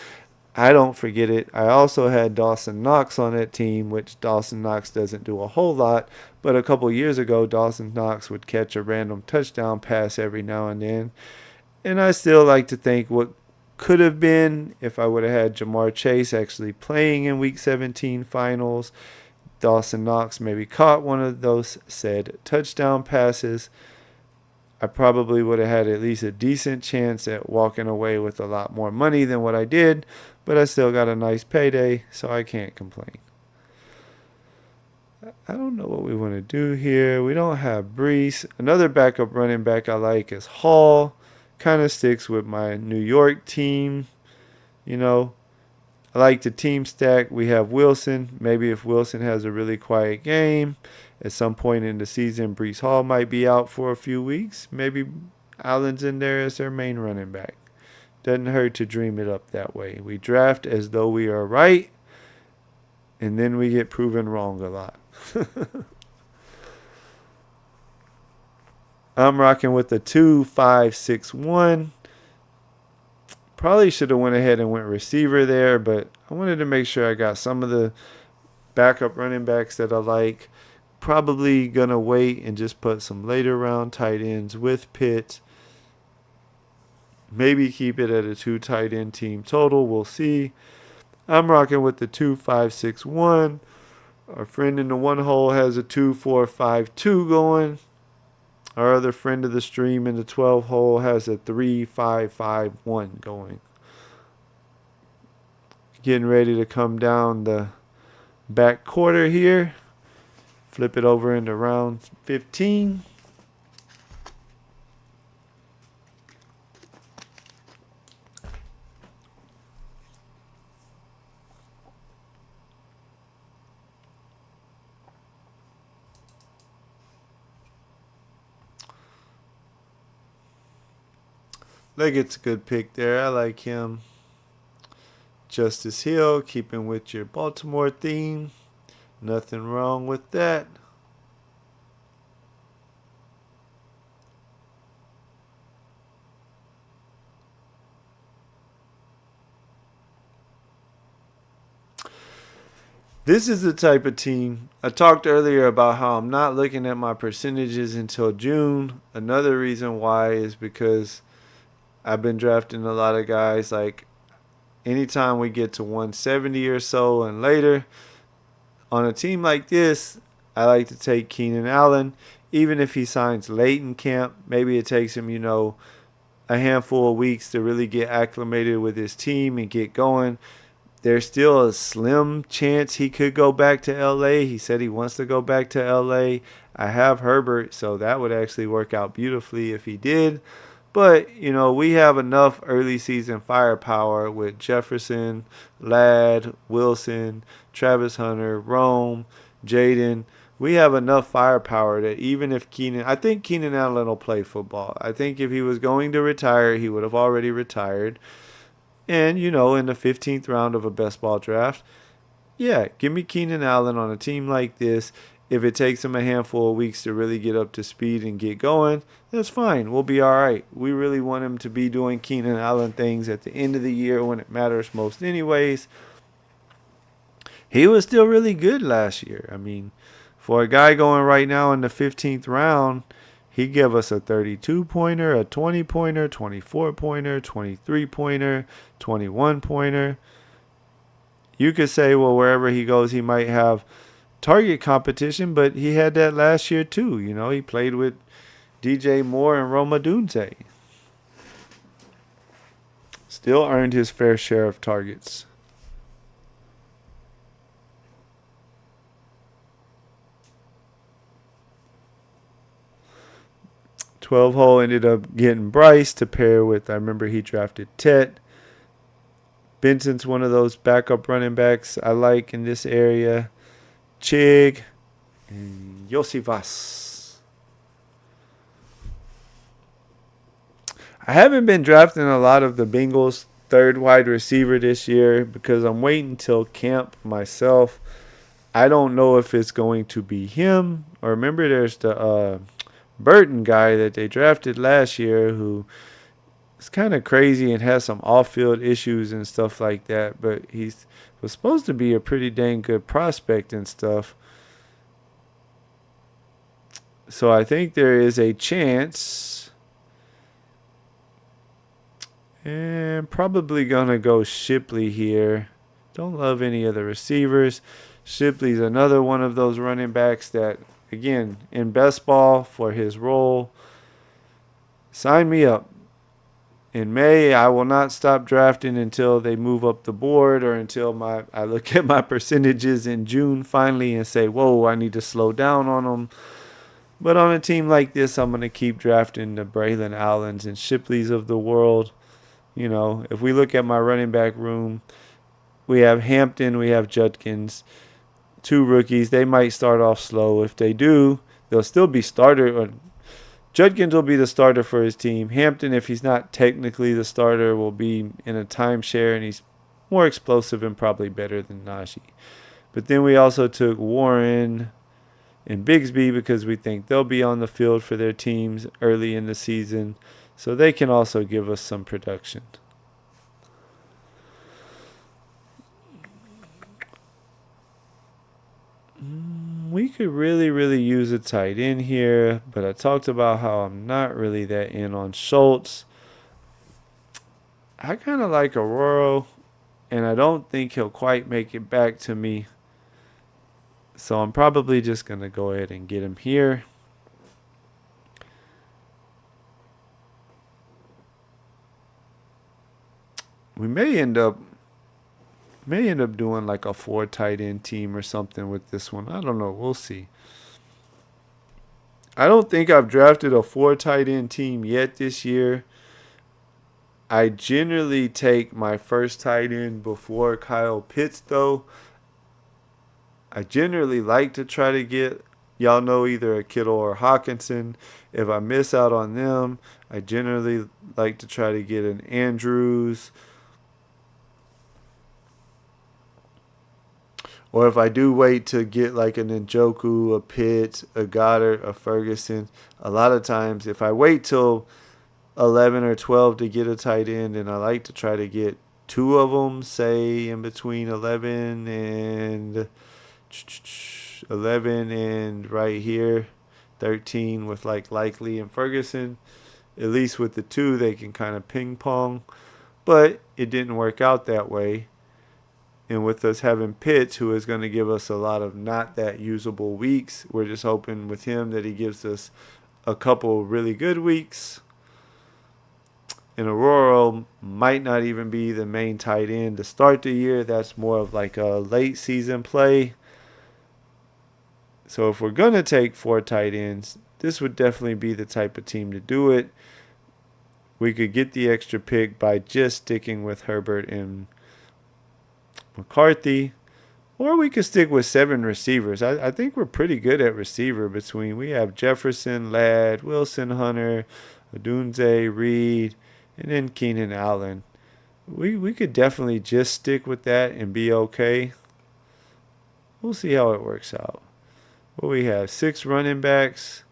I don't forget it. I also had Dawson Knox on that team, which Dawson Knox doesn't do a whole lot. But a couple years ago, Dawson Knox would catch a random touchdown pass every now and then. And I still like to think what could have been if I would have had Jamar Chase actually playing in week 17 finals. Dawson Knox maybe caught one of those said touchdown passes. I probably would have had at least a decent chance at walking away with a lot more money than what I did, but I still got a nice payday, so I can't complain. I don't know what we want to do here. We don't have Brees. Another backup running back I like is Hall. Kind of sticks with my New York team. I like the team stack. We have Wilson. Maybe if Wilson has a really quiet game, at some point in the season, Brees Hall might be out for a few weeks. Maybe Allen's in there as their main running back. Doesn't hurt to dream it up that way. We draft as though we are right, and then we get proven wrong a lot. I'm rocking with the 2-5-6-1. Probably should have went ahead and went receiver there, but I wanted to make sure I got some of the backup running backs that I like. Probably going to wait and just put some later round tight ends with Pitt. Maybe keep it at a 2 tight end team total. We'll see. I'm rocking with the 2-5-6-1. Our friend in the one hole has a 2-4-5-2 going. Our other friend of the stream in the 12 hole has a 3-5-5-1 going. Getting ready to come down the back quarter here. Flip it over into round 15. Leggett's a good pick there. I like him. Justice Hill, keeping with your Baltimore theme. Nothing wrong with that. This is the type of team. I talked earlier about how I'm not looking at my percentages until June. Another reason why is because I've been drafting a lot of guys. Like anytime we get to 170 or so and later, on a team like this, I like to take Keenan Allen. Even if he signs late in camp, maybe it takes him, a handful of weeks to really get acclimated with his team and get going. There's still a slim chance he could go back to LA. He said he wants to go back to LA. I have Herbert, so that would actually work out beautifully if he did. But, we have enough early season firepower with Jefferson, Ladd, Wilson, Travis Hunter, Rome, Jaden. We have enough firepower that even if I think Keenan Allen will play football. I think if he was going to retire, he would have already retired. And, in the 15th round of a best ball draft, yeah, give me Keenan Allen on a team like this. If it takes him a handful of weeks to really get up to speed and get going, that's fine. We'll be all right. We really want him to be doing Keenan Allen things at the end of the year when it matters most anyways. He was still really good last year. I mean, for a guy going right now in the 15th round, he gave us a 32-pointer, a 20-pointer, 24-pointer, 23-pointer, 21-pointer. You could say, well, wherever he goes, he might have target competition, but he had that last year too. He played with DJ Moore and Roma Dunze. Still earned his fair share of targets. Twelve hole ended up getting Bryce to pair with. I remember he drafted Tet. Benson's one of those backup running backs I like in this area. Chig and Yosivas. I haven't been drafting a lot of the Bengals' third wide receiver this year because I'm waiting until camp myself. I don't know if it's going to be him. Or remember there's the Burton guy that they drafted last year who is kind of crazy and has some off-field issues and stuff like that. But he's was supposed to be a pretty dang good prospect and stuff. So I think there is a chance. And probably going to go Shipley here. Don't love any of the receivers. Shipley's another one of those running backs that, again, in best ball for his role. Sign me up. In May, I will not stop drafting until they move up the board or until I look at my percentages in June finally and say, whoa, I need to slow down on them. But on a team like this, I'm going to keep drafting the Braylon Allens and Shipleys of the world. If we look at my running back room, we have Hampton, we have Judkins, 2 rookies. They might start off slow. If they do, they'll still be starter. Judkins will be the starter for his team. Hampton, if he's not technically the starter, will be in a timeshare, and he's more explosive and probably better than Najee. But then we also took Warren and Bigsby because we think they'll be on the field for their teams early in the season, so they can also give us some production. We could really use a tight end here, but I talked about how I'm not really that in on Schultz. I kind of like Aurora, and I don't think he'll quite make it back to me. So I'm probably just going to go ahead and get him here. We may end up doing like a 4 tight end team or something with this one. I don't know. We'll see. I don't think I've drafted a 4 tight end team yet this year. I generally take my first tight end before Kyle Pitts, though. I generally like to try to get, y'all know, either a Kittle or Hawkinson. If I miss out on them, I generally like to try to get an Andrews. Or if I do wait to get like an Njoku, a Pitts, a Goddard, a Ferguson, a lot of times if I wait till 11 or 12 to get a tight end, and I like to try to get 2 of them, say in between 11 and right here 13 with like Likely and Ferguson. At least with the 2 they can kind of ping pong, but it didn't work out that way. And with us having Pitts, who is going to give us a lot of not that usable weeks, we're just hoping with him that he gives us a couple really good weeks. And Aurora might not even be the main tight end to start the year. That's more of like a late season play. So if we're going to take 4 tight ends, this would definitely be the type of team to do it. We could get the extra pick by just sticking with Herbert and McCarthy, or we could stick with 7 receivers. I think we're pretty good at receiver between. We have Jefferson, Ladd, Wilson, Hunter, Odunze, Reed, and then Keenan Allen. We could definitely just stick with that and be okay. We'll see how it works out. Well, we have 6 running backs.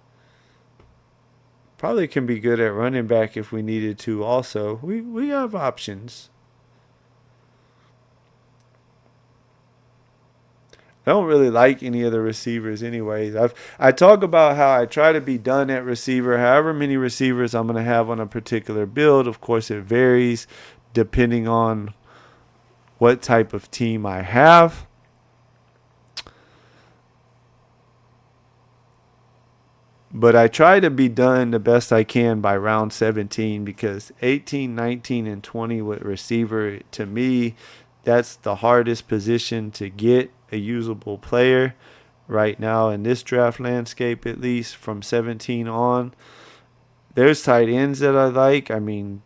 Probably can be good at running back if we needed to also. We have options. I don't really like any of the receivers anyways. I talk about how I try to be done at receiver. However many receivers I'm going to have on a particular build. Of course, it varies depending on what type of team I have. But I try to be done the best I can by round 17 because 18, 19, and 20 with receiver, to me, that's the hardest position to get a usable player right now in this draft landscape, at least from 17 on. There's tight ends that I like. I mean,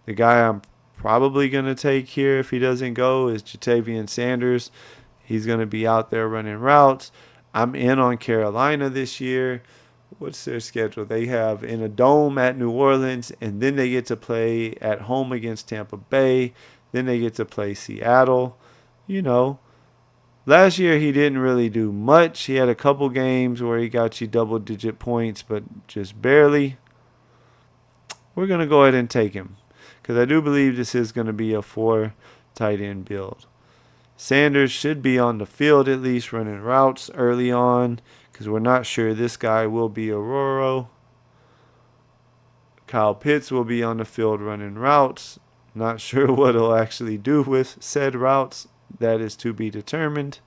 the guy I'm probably going to take here if he doesn't go is Jatavian Sanders. He's going to be out there running routes. I'm in on Carolina this year. What's their schedule? They have in a dome at New Orleans, and then they get to play at home against Tampa Bay. Then they get to play Seattle. You know, last year he didn't really do much. He had a couple games where he got you double-digit points, but just barely. We're going to go ahead and take him because I do believe this is going to be a 4 tight end build. Sanders should be on the field at least running routes early on because we're not sure this guy will be Aurora. Kyle Pitts will be on the field running routes. Not sure what he'll actually do with said routes. That is to be determined.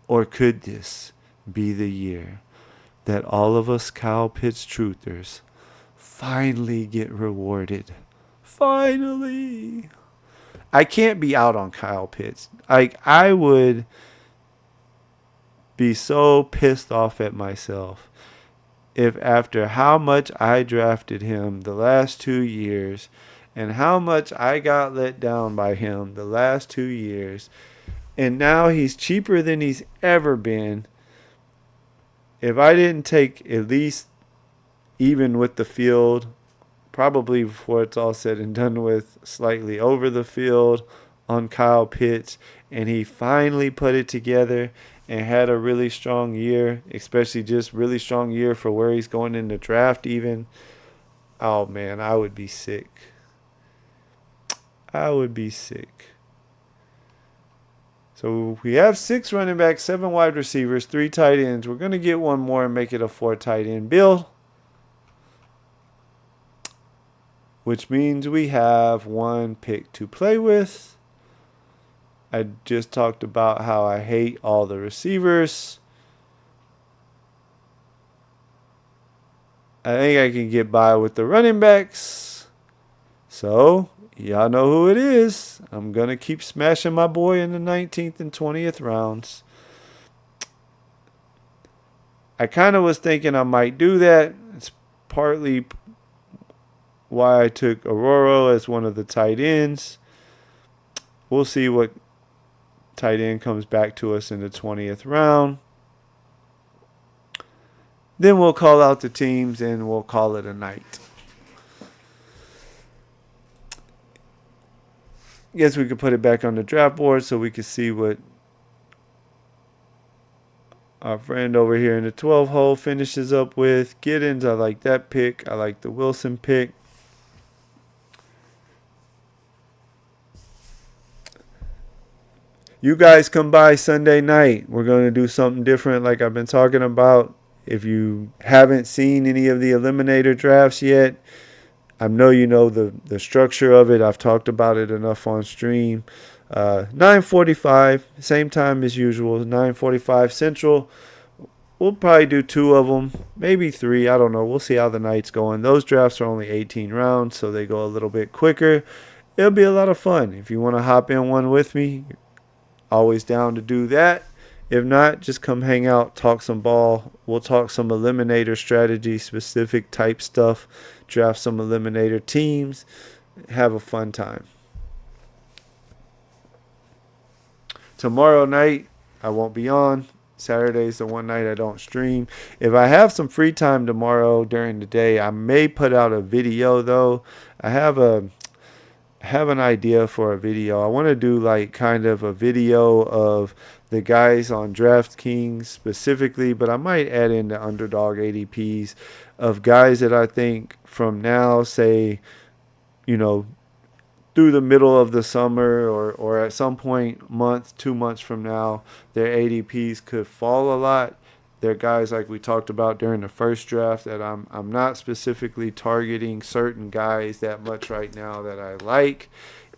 Or could this be the year that all of us Kyle Pitts truthers finally get rewarded? Finally! I can't be out on Kyle Pitts. I would be so pissed off at myself if after how much I drafted him the last 2 years and how much I got let down by him the last 2 years, and now he's cheaper than he's ever been, if I didn't take at least even with the field, probably before it's all said and done with, slightly over the field on Kyle Pitts, and he finally put it together and had a really strong year, especially just really strong year for where he's going in the draft even. Oh man, I would be sick. I would be sick. So we have 6 running backs, 7 wide receivers, 3 tight ends. We're going to get one more and make it a 4 tight end build, which means we have 1 pick to play with. I just talked about how I hate all the receivers. I think I can get by with the running backs. So, y'all know who it is. I'm going to keep smashing my boy in the 19th and 20th rounds. I kind of was thinking I might do that. It's partly why I took Aurora as one of the tight ends. We'll see what tight end comes back to us in the 20th round. Then we'll call out the teams and we'll call it a night. Guess we could put it back on the draft board so we could see what our friend over here in the 12 hole finishes up with. Giddens, I like that pick. I like the Wilson pick. You guys come by Sunday night. We're going to do something different like I've been talking about. If you haven't seen any of the Eliminator drafts yet, I know you know the structure of it. I've talked about it enough on stream. 9:45, same time as usual, 9:45 Central. We'll probably do 2 of them, maybe 3. I don't know. We'll see how the night's going. Those drafts are only 18 rounds, so they go a little bit quicker. It'll be a lot of fun. If you want to hop in one with me, always down to do that. If not, just come hang out, talk some ball. We'll talk some Eliminator strategy, specific type stuff, draft some Eliminator teams, have a fun time. Tomorrow night, I won't be on. Saturday's the one night I don't stream. If I have some free time tomorrow during the day, I may put out a video though. I have an idea for a video. I want to do like kind of a video of the guys on DraftKings specifically, but I might add in the Underdog ADPs of guys that I think from now, say, through the middle of the summer or at some point, month, 2 months from now, their ADPs could fall a lot. They're guys like we talked about during the first draft that I'm not specifically targeting certain guys that much right now that I like.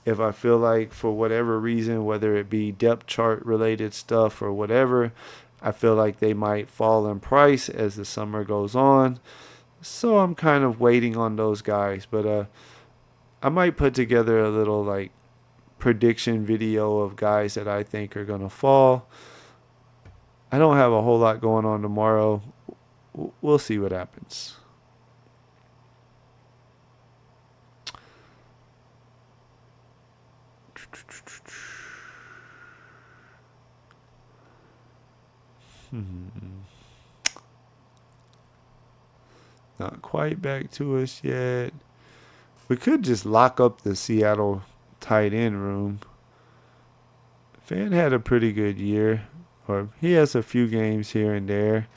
If I feel like for whatever reason, whether it be depth chart related stuff or whatever, I feel like they might fall in price as the summer goes on. So I'm kind of waiting on those guys. But I might put together a little like prediction video of guys that I think are going to fall. I don't have a whole lot going on tomorrow. We'll see what happens. Not quite back to us yet. We could just lock up the Seattle tight end room. Fan had a pretty good year. Or he has a few games here and there.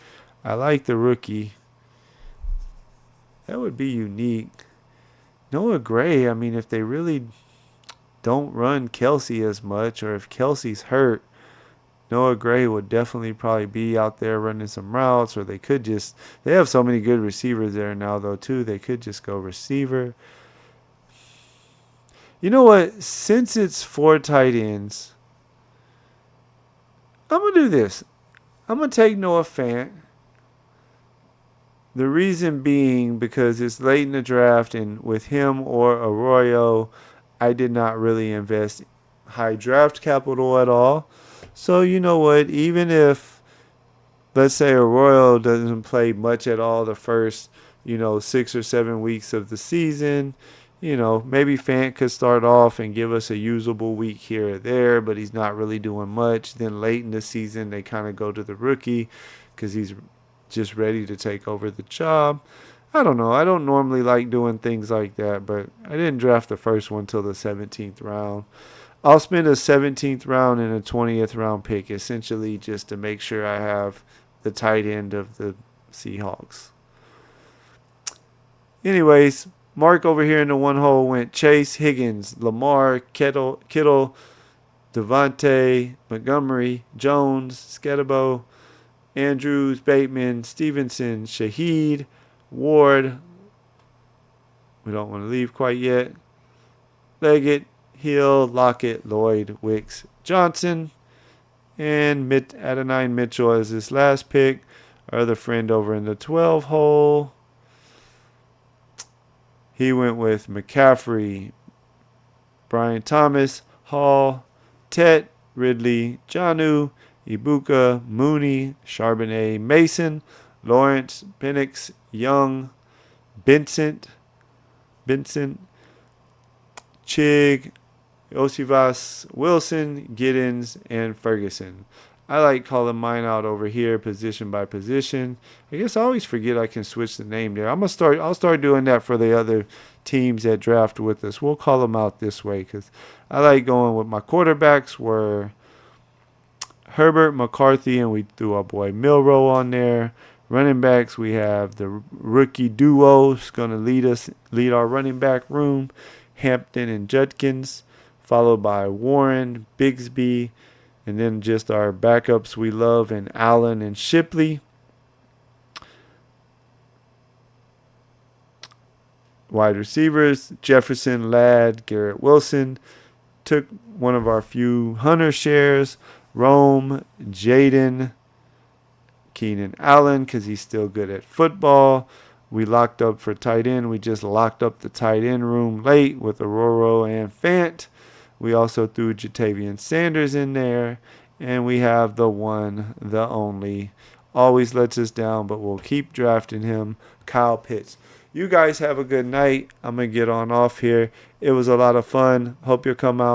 I like the rookie. That would be unique. Noah Gray, I mean, if they really don't run Kelsey as much, or if Kelsey's hurt, Noah Gray would definitely probably be out there running some routes, or they have so many good receivers there now, though, too. They could just go receiver. You know what? Since it's 4 tight ends, I'm going to do this. I'm going to take Noah Fant. The reason being because it's late in the draft, and with him or Arroyo, I did not really invest high draft capital at all. So you know what? Even if, let's say, Arroyo doesn't play much at all the first, 6 or 7 weeks of the season, maybe Fant could start off and give us a usable week here or there, but he's not really doing much. Then late in the season, they kind of go to the rookie because he's just ready to take over the job. I don't know. I don't normally like doing things like that, but I didn't draft the first one till the 17th round. I'll spend a 17th round and a 20th round pick essentially just to make sure I have the tight end of the Seahawks. Anyways, Mark over here in the one hole went Chase, Higgins, Lamar, Kittle, Devontae, Montgomery, Jones, Sketabo, Andrews, Bateman, Stevenson, Shaheed, Ward. We don't want to leave quite yet. Leggett, Hill, Lockett, Lloyd, Wicks, Johnson, and Adonai Mitchell as his last pick. Our other friend over in the 12 hole. He went with McCaffrey, Brian Thomas, Hall, Tet, Ridley, Janu, Ibuka, Mooney, Charbonnet, Mason, Lawrence, Penix, Young, Benson, Chig, Osivas, Wilson, Giddens, and Ferguson. I like calling mine out over here position by position. I guess I always forget I can switch the name there. I'll start doing that for the other teams that draft with us. We'll call them out this way because I like going with my quarterbacks were Herbert, McCarthy, and we threw our boy Milrow on there. Running backs, we have the rookie duo. It's going to lead our running back room. Hampton and Judkins, followed by Warren, Bigsby, and then just our backups we love in Allen and Shipley. Wide receivers, Jefferson, Ladd, Garrett Wilson. Took one of our few Hunter shares, Rome, Jaden, Keenan Allen, because he's still good at football. We locked up for tight end. We just locked up the tight end room late with Aurora and Fant. We also threw Jatavian Sanders in there. And we have the one, the only, always lets us down, but we'll keep drafting him, Kyle Pitts. You guys have a good night. I'm going to get on off here. It was a lot of fun. Hope you'll come out